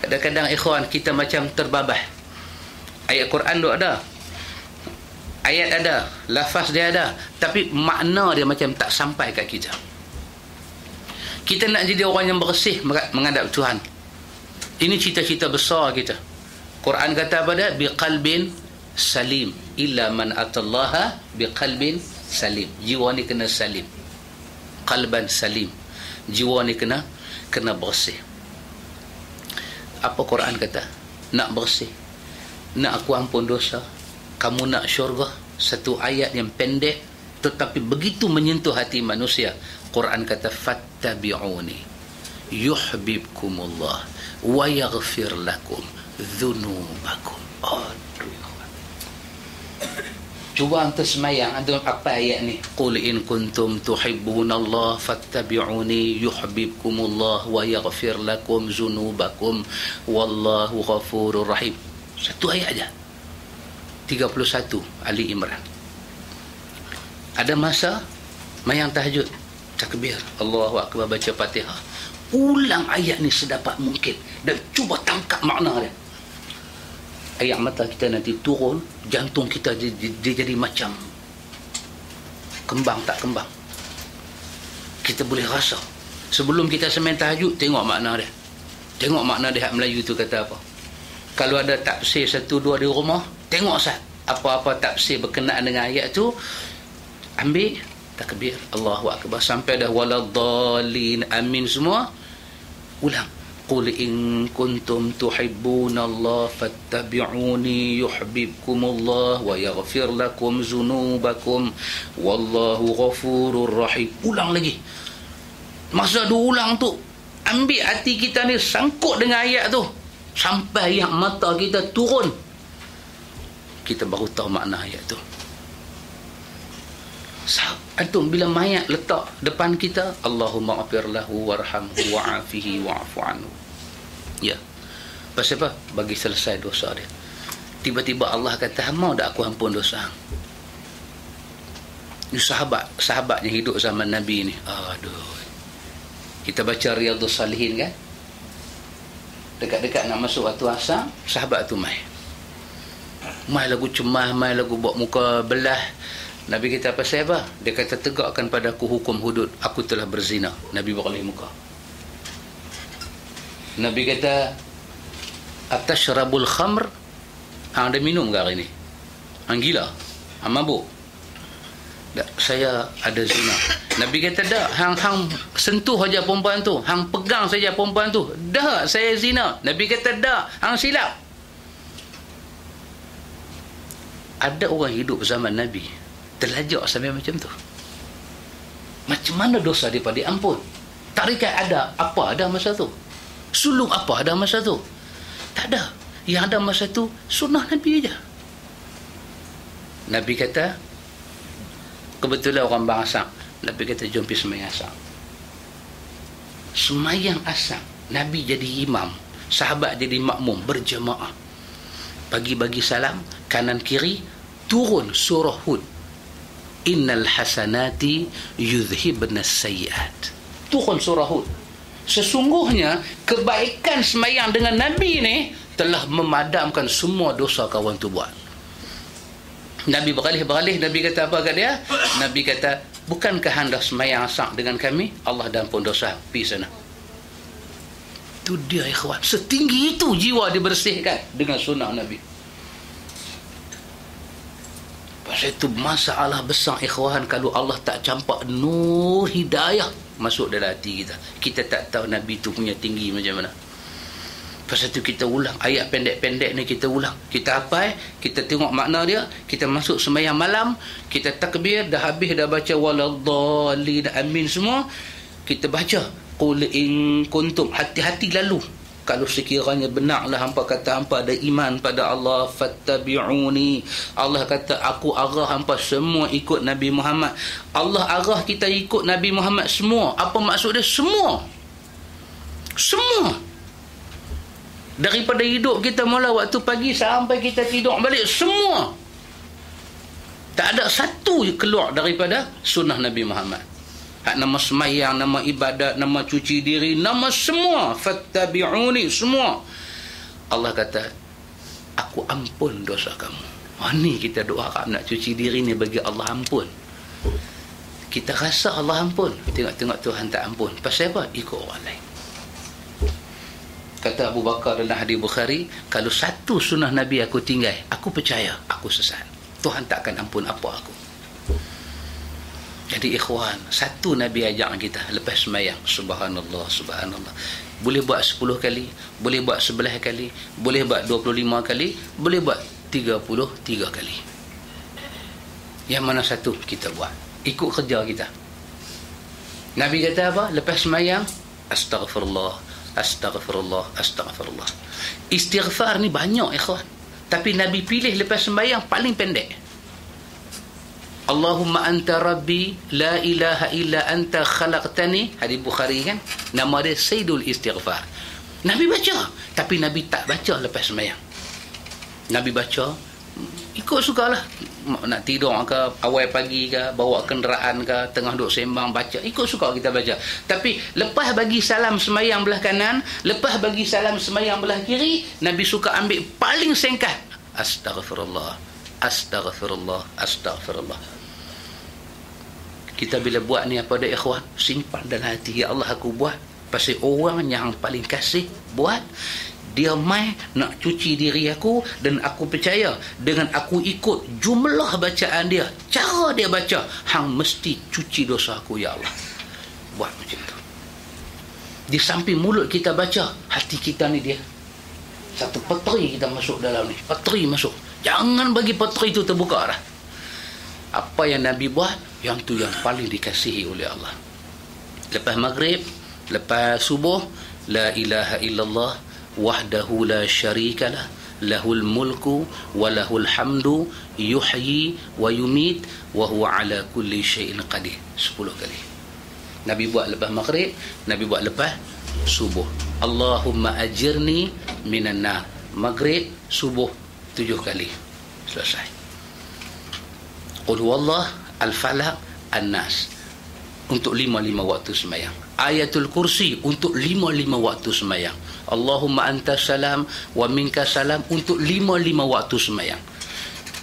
Kadang-kadang, ikhwan, kita macam terbabah. Ayat Quran tu ada, ayat ada, lafaz dia ada, tapi makna dia macam tak sampai kat kita. Kita nak jadi orang yang bersih menghadap Tuhan. Ini cita-cita besar kita. Quran kata apa dia? Biqalbin salim, illa man atallaha biqalbin salim. Jiwa ni kena salim, qalban salim. Jiwa ni kena bersih. Apa Quran kata? Nak bersih, nak aku ampun dosa, kamu nak syurga. Satu ayat yang pendek tetapi begitu menyentuh hati manusia. Quran kata, fattabi'uni yuhibbukumullah wa yaghfir lakum dzunubakum. Aduh, cuba antum semayang, antum apa ayat ni? Qul in kuntum tuhibbunallah fattabi'uni yuhibbukumullah wa yaghfir lakum dzunubakum wallahu ghafurur rahim. Satu ayat aja, 31 Ali Imran. Ada masa mayang tahajud, takbir, Allahu Akbar, baca Fatihah, ulang ayat ni sedapat mungkin dan cuba tangkap makna dia. Ayat mata kita nanti turun, jantung kita dia jadi macam kembang tak kembang. Kita boleh rasa. Sebelum kita sembahyang tahajud, tengok makna dia. Tengok makna dia. Melayu tu kata apa? Kalau ada tafsir 1-2 di rumah, tengok sah apa-apa tafsir berkenaan dengan ayat tu, ambil takbir, Allahu Akbar, sampai dah waladhdallin, amin semua, ulang. Qul in kuntum tuhibbunallaha fattabi'uni yuhibbukumullah wa yaghfir lakum dzunubakum wallahu ghafurur rahim. Ulang lagi. Masa dia ulang tu, ambil hati kita ni, sangkut dengan ayat tu sampai yang mata kita turun, kita baru tahu makna ayat tu. Antum bila mayat letak depan kita, Allahumma ghafir lahu warhamhu wa'afihi wa'fu anhu. Ya. Pasal apa? Bagi selesai dosa dia. Tiba-tiba Allah kata, mau dak aku ampun dosa. Ini sahabat yang hidup zaman Nabi ni. Aduh. Kita baca Riyadhus Salihin kan? Dekat-dekat nak masuk waktu asar, sahabat tu mai lagu cemas, mai lagu buat muka belah. Nabi kata, pasal apa? Dia kata, tegakkan padaku hukum hudud, aku telah berzina. Nabi beralih muka. Nabi kata, atashrabul khamr? Anda minum ke hari ni? Hang gila? Hang mabuk? Tak, saya ada zina. Nabi kata dak, hang sentuh aja perempuan tu, hang pegang saja perempuan tu, dah saya zina. Nabi kata dak, hang silap. Ada orang hidup zaman Nabi terlajak sampai macam tu. Macam mana dosa dia pada ampun? Tarikat ada, apa ada masa tu? Suluk apa ada masa tu? Tak ada. Yang ada masa tu sunnah Nabi aja. Nabi kata, kebetulan orang bangsa, Nabi kata jom pergi semayang asar. Semayang asar, Nabi jadi imam, sahabat jadi makmum berjemaah. Bagi-bagi salam, kanan kiri turun surah Hud. Innal hasanati yudhibna sayyiat. Turun surah Hud. Sesungguhnya kebaikan semayang dengan Nabi ni telah memadamkan semua dosa kawan tu buat. Nabi beralih-beralih, Nabi kata apa kat dia? Nabi kata, bukankah anda semayang asar dengan kami? Allah dah ampun dosa. Pergi sana. Itu dia ikhwan. Setinggi itu jiwa dibersihkan dengan sunnah Nabi. Pasal itu masalah besar ikhwan kalau Allah tak campak nur hidayah masuk dalam hati kita. Kita tak tahu Nabi tu punya tinggi macam mana. Pasal itu kita ulang ayat pendek-pendek ni, kita ulang, kita hafal, kita tengok makna dia, kita masuk sembahyang malam, kita takbir, dah habis dah baca waladdallin amin semua, kita baca qul in kuntum, hati-hati lalu kalau sekiranya benarlah hampa kata hampa ada iman pada Allah, fattabi'uni. Allah kata aku arah hampa semua ikut Nabi Muhammad. Allah arah kita ikut Nabi Muhammad semua. Apa maksud dia? Semua. Daripada hidup kita mula waktu pagi sampai kita tidur balik, semua. Tak ada satu keluar daripada sunnah Nabi Muhammad. Nama semayang, nama ibadat, nama cuci diri, nama semua. Fattabi'uni, semua. Allah kata, aku ampun dosa kamu. Ni kita doa nak cuci diri ni bagi Allah ampun. Kita rasa Allah ampun, tengok-tengok Tuhan tak ampun. Pasal apa? Ikut orang lain. Kata Abu Bakar dalam hadis Bukhari, kalau satu sunnah Nabi aku tinggal, aku percaya aku sesat. Tuhan tak akan ampun apa aku. Jadi ikhwan, satu Nabi ajak kita lepas semayang, subhanallah, subhanallah. Boleh buat 10 kali, boleh buat 11 kali, boleh buat 25 kali, boleh buat 33 kali. Yang mana satu kita buat? Ikut kerja kita. Nabi kata apa? Lepas semayang, astaghfirullah, astaghfirullah, astaghfirullah. Istighfar ni banyak ikhwan, tapi Nabi pilih lepas sembahyang paling pendek. Allahumma anta rabbi la ilaha illa anta khalaqtani, hadis Bukhari kan, nama dia Sayyidul Istighfar. Nabi baca, tapi Nabi tak baca lepas sembahyang. Nabi baca ikut sukalah, nak tidur ke, awal pagi ke, bawa kenderaan ke, tengah duduk sembang baca, ikut suka kita baca. Tapi lepas bagi salam sembahyang belah kanan, lepas bagi salam sembahyang belah kiri, Nabi suka ambil paling singkat, astaghfirullah, astaghfirullah, astaghfirullah. Kita bila buat ni apa dah ikhwan, simpan dalam hati, ya Allah aku buat pasal orang yang paling kasih buat. Dia mai nak cuci diri aku, dan aku percaya dengan aku ikut jumlah bacaan dia, cara dia baca, hang mesti cuci dosa aku ya Allah. Buat macam tu. Di samping mulut kita baca, hati kita ni dia satu peteri kita masuk dalam ni, peteri masuk. Jangan bagi peteri itu terbuka dah. Apa yang Nabi buat, yang tu yang paling dikasihi oleh Allah. Lepas maghrib, lepas subuh, la ilaha illallah wahdahu la syarikalah, lahul mulku wa lahul hamdu, yuhyi wa yumit, wa huwa ala kulli syai'in qadir. 10 kali. Nabi buat lepas maghrib, Nabi buat lepas subuh. Allahumma ajirni minan nar. Maghrib, subuh 7 kali. Selesai. Qul huwallah, al-falaq, an-nas. Untuk 5 waktu sembahyang. Ayatul Kursi untuk 5 waktu sembahyang. Allahumma anta salam wa minka salam untuk 5 waktu sembahyang.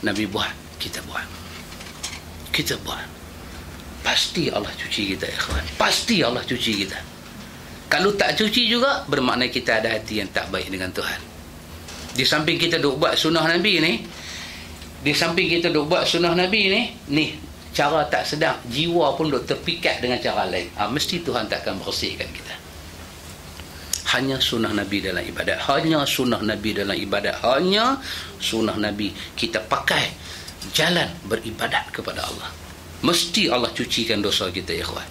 Nabi buat, kita buat. Kita buat. Pasti Allah cuci kita ikhwan. Pasti Allah cuci kita. Kalau tak cuci juga, bermakna kita ada hati yang tak baik dengan Tuhan. Di samping kita duk buat sunnah Nabi ni, di samping kita duk buat sunnah Nabi ni, cara tak sedap, jiwa pun duk terpikat dengan cara lain. Mesti Tuhan tak akan bersihkan kita. Hanya sunnah Nabi dalam ibadat. Hanya sunnah Nabi dalam ibadat. Hanya sunnah Nabi. Kita pakai jalan beribadat kepada Allah. Mesti Allah cucikan dosa kita, ya ikhwan.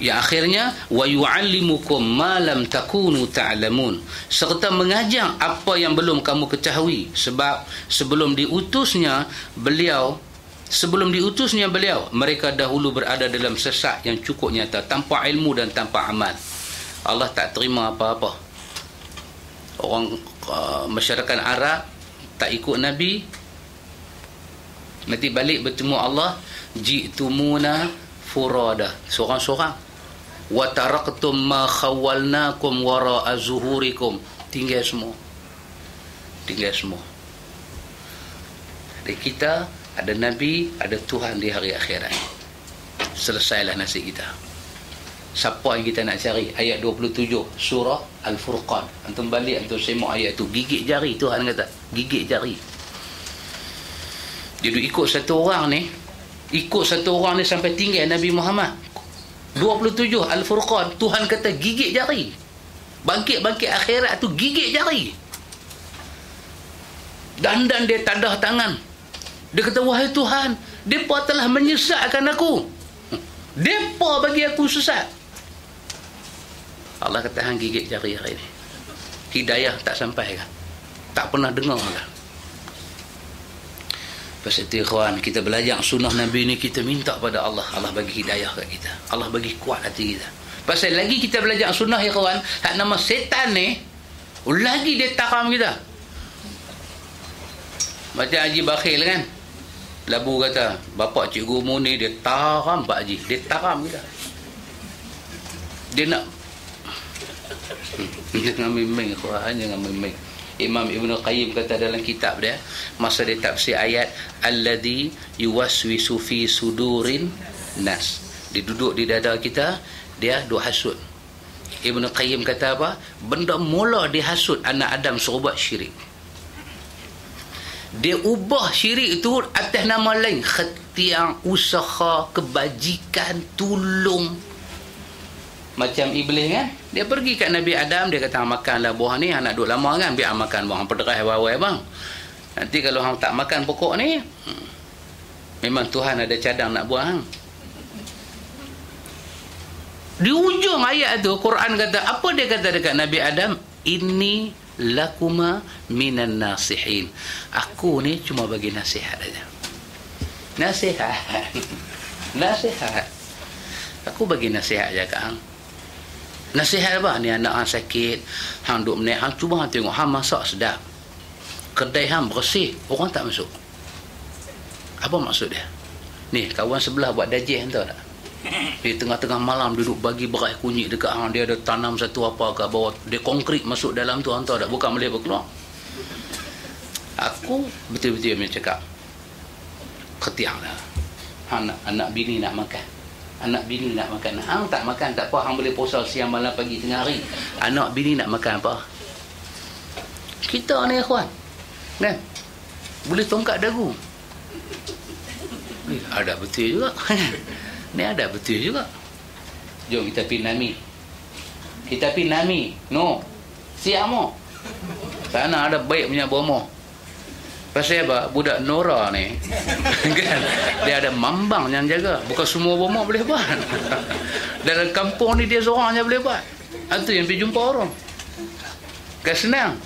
Yang akhirnya, wa yu'allimukum ma lam takunu ta'lamun, serta mengajar apa yang belum kamu ketahui. Sebab sebelum diutusnya beliau, mereka dahulu berada dalam sesat yang cukup nyata, tanpa ilmu dan tanpa amal. Allah tak terima apa-apa. Orang masyarakat Arab tak ikut Nabi, nanti balik bertemu Allah, ji'tumuna furada, seorang-seorang. Wa taraktum ma khawalnakum wara'a zuhurikum, tinggal semua. Jadi kita ada Nabi, ada Tuhan di hari akhirat. Selesailah nasib kita. Siapa yang kita nak cari? Ayat 27 surah Al-Furqan. Antum balik, antum semak ayat tu, gigit jari. Tuhan kata gigit jari. Jadi ikut satu orang ni sampai tinggal Nabi Muhammad. 27 Al-Furqan, Tuhan kata gigit jari. Bangkit-bangkit akhirat tu gigit jari. Dan dia tadah tangan. Dia kata, wahai Tuhan, mereka telah menyesatkan aku. Mereka bagi aku sesat. Allah kata, hang gigit jari hari ni. Hidayah tak sampai kan? Tak pernah dengar kan? Pasal itu, ikhwan, kita belajar sunnah Nabi ni, kita minta pada Allah. Allah bagi hidayah kat kita. Allah bagi kuat hati kita. Pasal lagi kita belajar sunnah, ikhwan, hak nama setan ni, lagi dia takam kita. Macam Haji Bakhil kan? Labu kata, bapak cikgu mu ni dia taram Pak Haji. Dia taram kita. Dia nak jangan main-main, jangan main-main. Imam Ibn Qayyim kata dalam kitab dia, masa dia tafsir ayat alladhi yuwaswisu fi sudurin nas, dia duduk di dada kita, dia duk hasut. Ibn Qayyim kata apa? Benda mula dihasut anak Adam suruh buat syirik. Dia ubah syirik itu atas nama lain, khatiang, usaha, kebajikan, tolong. Macam iblis kan, dia pergi kat Nabi Adam, dia kata, makanlah buah ni, hang nak duduk lama kan, biar makan buah, hang pederai wawai bang. Nanti kalau hang tak makan pokok ni, memang Tuhan ada cadang nak buah hang. Di ujung ayat tu Quran kata, apa dia kata dekat Nabi Adam? Inni lakuma minan nasihin. Aku ni cuma bagi nasihat aja. Nasihat. Aku bagi nasihat aja kat hang. Nasihat apa? Ni anak hang sakit, hang duk menaik, hang cuba hang tengok hang masak sedap, kedai hang bersih, orang tak masuk. Apa maksud dia? Ni kawan sebelah buat dajih, tahu tak? Di tengah-tengah malam duduk bagi berai kunyit dekat hang, dia ada tanam satu apa kat bawah, dia konkrit masuk dalam tu, hang tahu tak? Bukan boleh berkeluar. Aku betul-betul punya cakap, ketiang lah. Hang nak, anak bini nak makan, anak bini nak makan. Hang tak makan tak apa, hang boleh puasa siang malam pagi tengah hari. Anak bini nak makan apa? Kita ni ikhwan, kan? Boleh tongkat dagu. Ada betul juga. Ni ada betul juga. Jom kita pergi Nami. No. Siap mo. Sana ada baik punya bomo. Pasal apa? Budak Nora ni kan, dia ada mambang yang jaga. Bukan semua bomo boleh buat. Dalam kampung ni dia seorang je boleh buat. Itu yang pergi jumpa orang. Kan senang.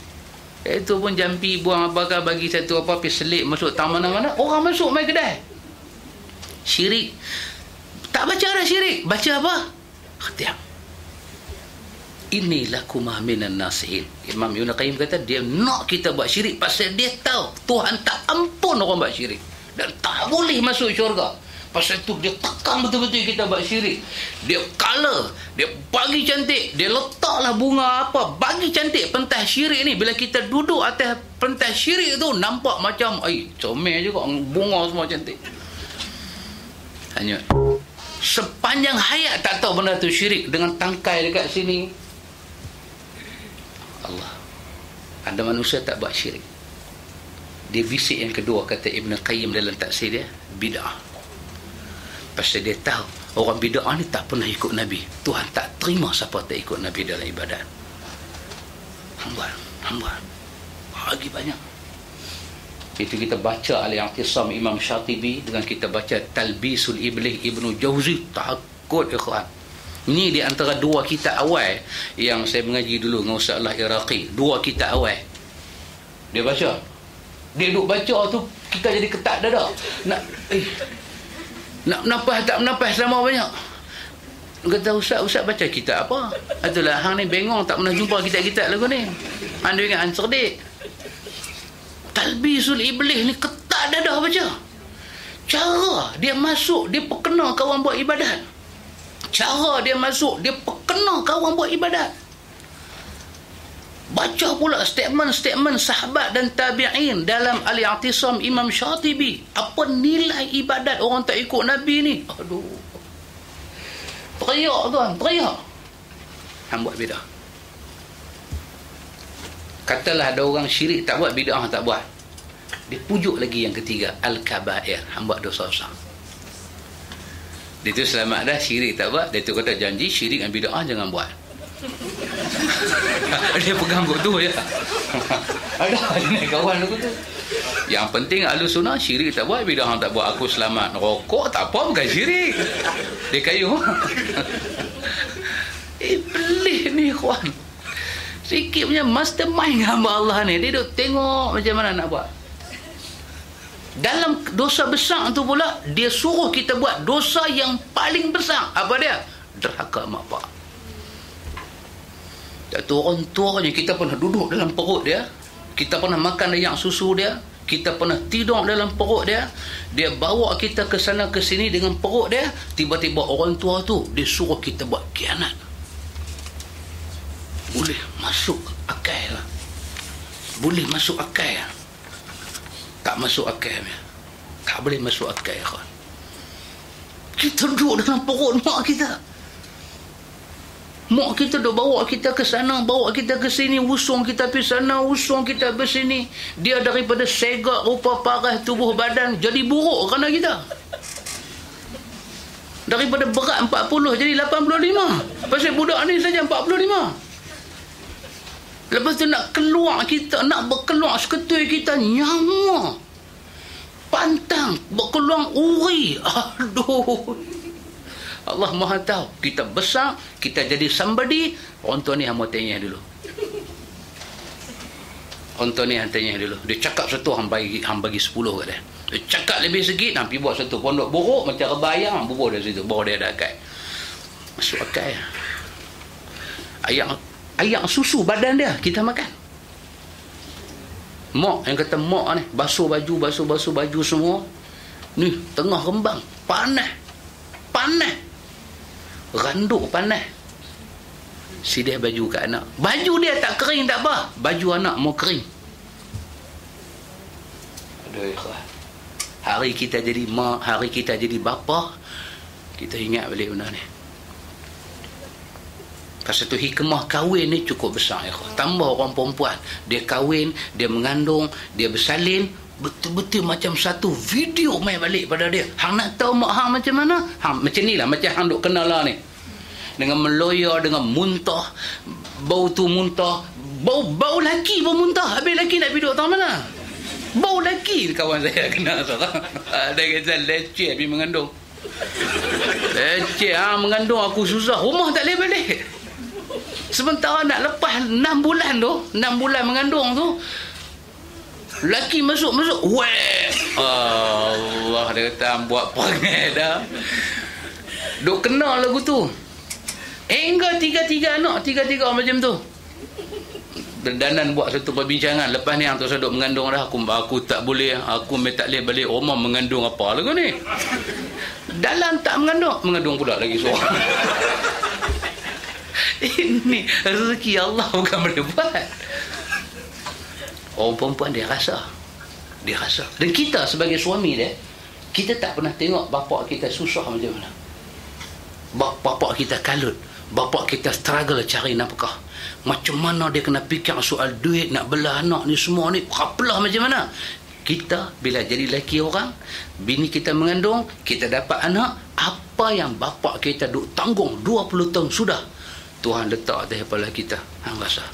Itu pun jampi buang apakah, bagi satu apa, pergi selit masuk taman mana, orang masuk main kedai. Syirik. Tak baca dah syirik. Baca apa? Khatiam. Inilah kumah minan nasihin. Imam Ibn Qayyim kata, dia nak kita buat syirik pasal dia tahu Tuhan tak ampun orang buat syirik dan tak boleh masuk syurga. Pasal tu dia tekan betul-betul kita buat syirik. Dia color, dia bagi cantik, dia letaklah bunga apa, bagi cantik pentas syirik ni. Bila kita duduk atas pentas syirik tu, nampak macam comel juga, bunga semua cantik. Hanya sepanjang hayat tak tahu benda tu syirik, dengan tangkai dekat sini. Allah, ada manusia tak buat syirik. Dia bisik yang kedua, kata Ibn Qayyim dalam taksir dia, bid'ah. Pasal dia tahu orang bid'ah ni tak pernah ikut Nabi. Tuhan tak terima siapa tak ikut Nabi dalam ibadat. Hamba lagi banyak. Itu kita baca Al-I'tisam Imam Syatibi, dengan kita baca Talbisul Iblis Ibnu Jauzi. Takut ikhwan. Ini di antara dua kitab awal yang saya mengaji dulu dengan Ustaz Allah Iraqi. Dua kitab awal dia baca. Dia duduk baca tu, kita jadi ketat dada. Nak menafas tak menafas lama banyak. Kata Ustaz baca kitab apa? Itulah hang ni bengong tak pernah jumpa kitab-kitab lagu ni. Hang dia ingat hang cerdik. Talbisul Iblis ni ketat dada baca. Cara dia masuk, dia perkena kawan buat ibadat. Cara dia masuk, dia perkena kawan buat ibadat. Baca pula statement-statement sahabat dan tabi'in dalam Al-I'tisam Imam Syatibi. Apa nilai ibadat orang tak ikut Nabi ni? Aduh. Teriak tuan, teriak. Hang buat bid'ah. Katalah ada orang syirik tak buat, bid'ah tak buat. Dia pujuk lagi yang ketiga, Al-Kabair. Hang buat dosa besar. Dia tu selamat dah, syirik tak buat. Dia tu kata janji syirik dan bid'ah jangan buat. Dia pegang kot tu je. Ada jenis kawan aku tu. Yang penting Ahlus Sunnah syirik tak buat, bid'ah tak buat. Aku selamat. Rokok tak apa, bukan syirik. Dia kayu. Iblis ni kawan. Sikit punya mastermind hamba Allah ni. Dia duk tengok macam mana nak buat. Dalam dosa besar tu pula, dia suruh kita buat dosa yang paling besar. Apa dia? Derhaka mak pak. Itu orang tuanya, kita pernah duduk dalam perut dia, kita pernah makan ayak susu dia, kita pernah tidur dalam perut dia, dia bawa kita ke sana ke sini dengan perut dia. Tiba-tiba orang tua tu dia suruh kita buat khianat. Boleh masuk akal? Boleh masuk akal? Tak masuk akal. Tak boleh masuk akal. Kita duduk dalam perut mak kita. Mak kita dah bawa kita ke sana, bawa kita ke sini, usung kita pergi sana, usung kita pergi sini. Dia daripada segak rupa parah tubuh badan jadi buruk kerana kita. Daripada berat 40 jadi 85. Pasal budak ni saja 45. Lepas tu nak keluar kita, nak berkeluar seketui kita nyawa. Pantang, berkeluar uri. Aduh. Allah Maha tahu. Kita besar, kita jadi somebody. Orang tua ni hang mau tanya dulu. Orang tua ni hang tanya dulu. Dia cakap satu, hang bagi 10 kat dia. Dia cakap lebih sikit, hang pergi buat satu pondok buruk macam rebayang, hang bubur dari situ. Bawa dia ada akal. Masuk akal. Ayak susu badan dia kita makan. Mak yang kata mak ni basuh baju semua. Ni tengah rembang, panas. Randuk panas. Sidih baju kat anak. Baju dia tak kering tak apa, baju anak mau kering. Aduh ikhlas. Hari kita jadi mak, hari kita jadi bapa, kita ingat balik benda ni. Pasal tu hikmah kahwin ni cukup besar ikhlas. Tambah orang perempuan, dia kahwin, dia mengandung, dia bersalin, betul-betul macam satu video main balik pada dia. Hang nak tahu mak hang macam mana? Hang macam ni lah, macam hang duk kenal lah ni. Dengan meloya, dengan muntah. Bau tu muntah. Bau laki pun muntah. Habis laki nak pergi tahu mana? Bau laki kawan saya kenal seorang. Dia kata leceh pergi mengandung. Leceh mengandung aku susah. Rumah tak boleh balik. Sementara nak lepas 6 bulan tu, 6 bulan mengandung tu, laki masuk. Weh. Allah, dia kata buat perangai dah. Duk kenal lagu tu. Hingga 3 anak, 3 macam tu. Danan buat satu perbincangan. Lepas ni hang tak sedut mengandung dah. Aku tak boleh. Aku tak boleh balik rumah mengandung apa lagu ni. Dalam tak mengandung pula lagi seorang. Ini rezeki Allah, bukan boleh buat. Orang perempuan dia rasa. Dan kita sebagai suami dia, kita tak pernah tengok bapa kita susah macam mana. Bapa kita kalut, bapa kita struggle cari nafkah. Macam mana dia kena fikir soal duit, nak belah anak ni semua ni, kapelah macam mana. Kita bila jadi lelaki orang, bini kita mengandung, kita dapat anak, apa yang bapa kita duk tanggung 20 tahun sudah, Tuhan letak atas kepala kita, hang rasa.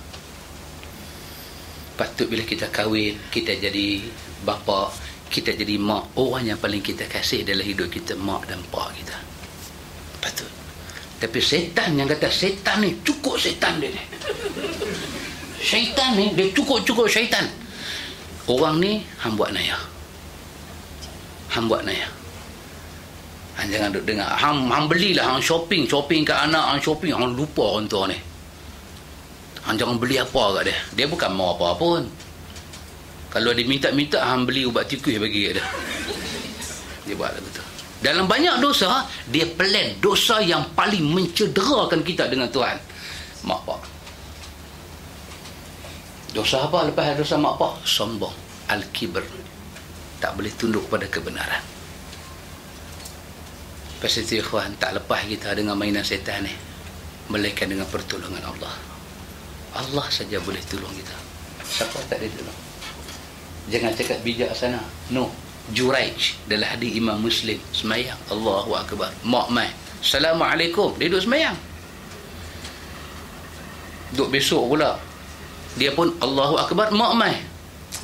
Patut bila kita kahwin, kita jadi bapa, kita jadi mak, orang yang paling kita kasih dalam hidup kita mak dan pak kita. Patut. Tapi setan yang kata setan ni cukup setan dia ni. Syaitan ni dia cukup syaitan. Orang ni hang buat naya. Hang buat naya. Hang jangan duk dengar. Hang belilah, hang shopping kat anak, hang shopping, hang lupa orang tua ni. Hang jangan beli apa kat dia. Dia bukan mau apa pun. Kalau dia minta, hang beli ubat tikus bagi kat dia. Dia buat lagu tu. Dalam banyak dosa, dia plan dosa yang paling mencederakan kita dengan Tuhan. Mak pak. Dosa apa lepas dosa mak pak? Sombong, al-kibr. Tak boleh tunduk pada kebenaran. Pasal itu ikhwan, tak lepas kita dengan mainan setan ni, melainkan dengan pertolongan Allah. Allah saja boleh tolong kita. Siapa tak boleh tolong? Jangan cakap bijak sana. No. Juraij dalam hadis Imam Muslim, semayang Allahu Akbar, mak mai Assalamualaikum, dia duduk semayang. Duk besok pula dia pun Allahu Akbar, mak mai.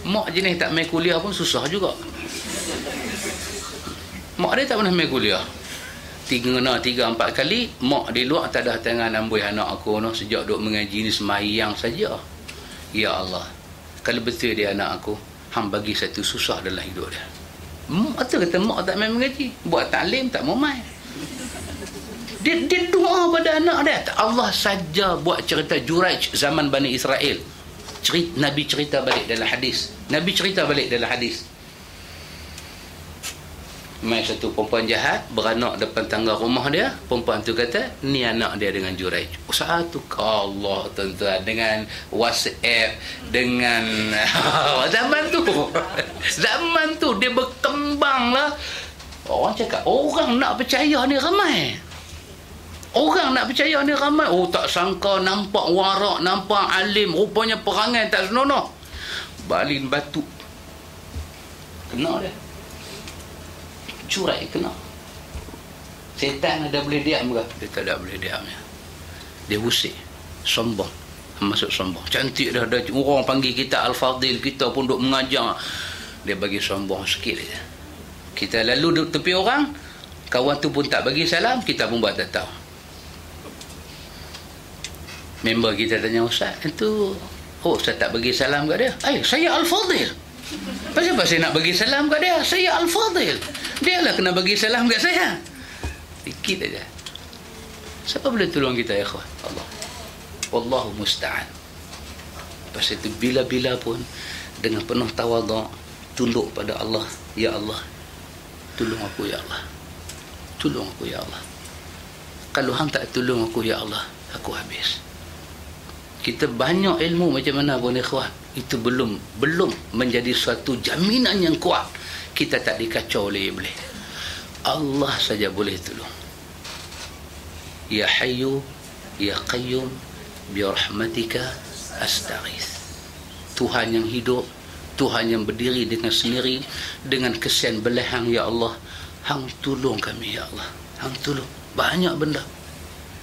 Mak jenis tak mai kuliah pun susah juga. Mak dia tak pernah mai kuliah. 3-4 kali mak di luar tak ada tangan amboi anak aku no, sejak duk mengaji ni semayang saja. Ya Allah, kalau betul dia anak aku, hang bagi satu susah dalam hidup dia. Mak tu kata mak tak main mengaji, buat taklim tak mau main. Dia doa pada anak dia. Allah saja buat cerita Juraij zaman Bani Israel. Nabi cerita balik dalam hadis. Mai satu perempuan jahat beranak depan tangga rumah dia. Perempuan tu kata, ni anak dia dengan Juraij. Satu Allah tuan-tuan, dengan WhatsApp, dengan zaman tu dia berkembang lah. Orang cakap, orang nak percaya ni ramai. Oh, tak sangka, nampak warak, nampak alim, rupanya perangai tak senonoh. Balin batu kena dia. Curai kena. Setan ada boleh diam ke? Dia tak ada boleh diam. Dia usik, sombong, masuk sombong. Cantik dah ada orang panggil kita Al-Fadil, kita pun duk mengajar, dia bagi sombong sikit aja. Kita lalu duduk tepi orang, kawan tu pun tak bagi salam, kita pun buat tak tahu. Member kita tanya, Ustaz, itu Ustaz tak bagi salam kat dia. Saya Al-Fadil. Pasal saya nak bagi salam kat dia? Saya Al-Fadil. Dia lah kena bagi salam kat saya. Dikit aja. Siapa boleh tolong kita ya kawan? Allah. Wallahu musta'an. Pasal itu bila-bila pun dengan penuh tawaduk, tunduk pada Allah. Ya Allah, tolong aku ya Allah. Tolong aku ya Allah. Kalau hang tak tolong aku ya Allah, aku habis. Kita banyak ilmu macam mana pun ikhwan, itu belum menjadi suatu jaminan yang kuat kita tak dikacau oleh iblis. Allah saja boleh tolong. Ya Hayyu Ya Qayyum bi rahmatika astaghith. Tuhan yang hidup, Tuhan yang berdiri dengan sendiri, dengan kesian belahang ya Allah, hang tolong kami ya Allah. Hang tolong banyak benda.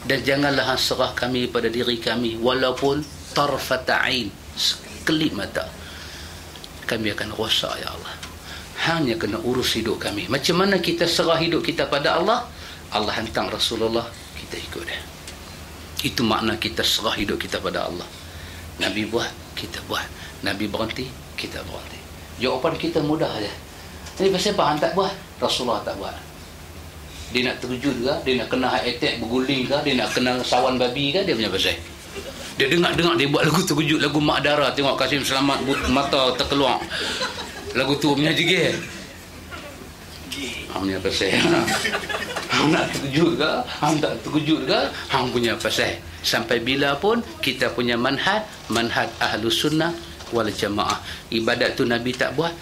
Dan janganlah hang serah kami pada diri kami, walaupun tarfata ain, sekelip mata kami akan rosak ya Allah. Hanya kena urus hidup kami. Macam mana kita serah hidup kita pada Allah? Allah hantar Rasulullah, kita ikut dia. Itu makna kita serah hidup kita pada Allah. Nabi buat, kita buat. Nabi berhenti, kita berhenti. Jawapan kita mudah saja. Jadi pasal apa hang tak buat? Rasulullah tak buat. Dia nak terjun ke, dia nak kena heart attack berguling ke, dia nak kena sawan babi ke, dia punya pasal. Dia dengar dia buat lagu terkejut, lagu Mak Dara, tengok Kasim Selamat mata terkeluar. Lagu tu punya jegel. Hang punya pasal. Hang nak terkejut ke, hang tak terkejut ke, hang punya pasal. Sampai bila pun kita punya manhaj Ahlus Sunnah wal Jamaah. Ibadat tu Nabi tak buat,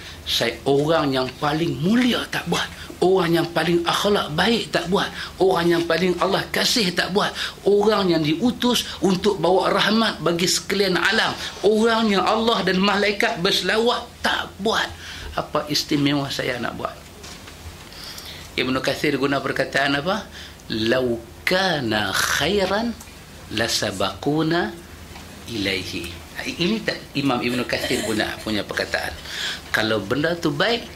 orang yang paling mulia tak buat, orang yang paling akhlak baik tak buat, orang yang paling Allah kasih tak buat, orang yang diutus untuk bawa rahmat bagi sekalian alam, orang yang Allah dan malaikat berselawat tak buat. apa istimewa saya nak buat. Ibnu Katsir guna perkataan apa? Lau kana khairan lasabaquna ilaihi. Ini Imam Ibnu Katsir guna punya perkataan. Kalau benda tu baik,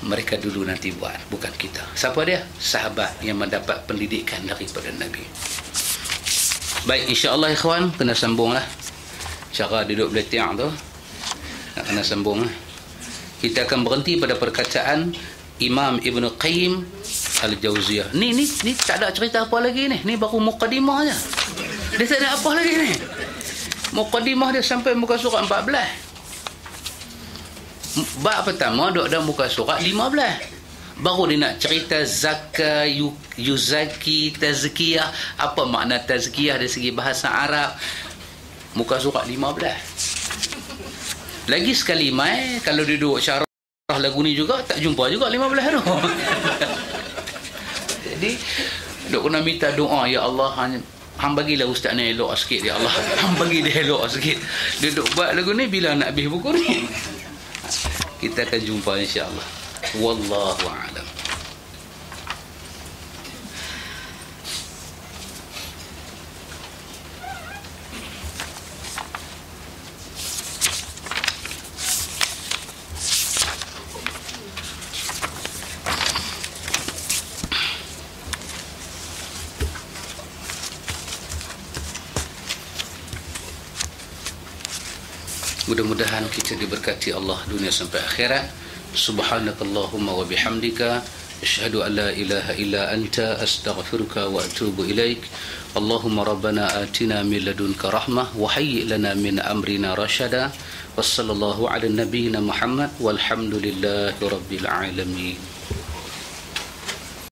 mereka dulu nanti buat, bukan kita. Siapa dia? Sahabat yang mendapat pendidikan daripada Nabi. Baik, insya-Allah ikhwan, kena sambunglah. Cara duduk beletiak tu nak kena sambung. Kita akan berhenti pada perkataan Imam Ibn Qayyim Al-Jauziyah. Ni tak ada cerita apa lagi ni. Ni baru muqaddimah je. Dia tak ada apa lagi ni. Muqaddimah dia sampai muka surat 14. Bab pertama duduk dalam muka surat 15. Baru dia nak cerita zakah, yuzaki, tazkiyah. Apa makna tazkiyah dari segi bahasa Arab? Muka surat 15. Lagi sekali mai, kalau dia duduk syarah lagu ni juga, tak jumpa juga 15 tu. Jadi duk kena minta doa, ya Allah, hang bagilah ustaz ni elok sikit, ya Allah. Hang bagi dia elok sikit. Dia duk buat lagu ni, bila nak habis buku ni? Kita akan jumpa insya-Allah. Wallahu a'lam. Mudah-mudahan kita diberkati Allah dunia sampai akhirat. Subhanakallahumma wa bihamdika asyhadu an la ilaha illa anta astaghfiruka wa atubu ilaik. Allahumma rabbana atina min ladunka rahmah wa hayyi lana min amrina rashada. Wassallallahu ala nabiyyina Muhammad walhamdulillahi rabbil alamin.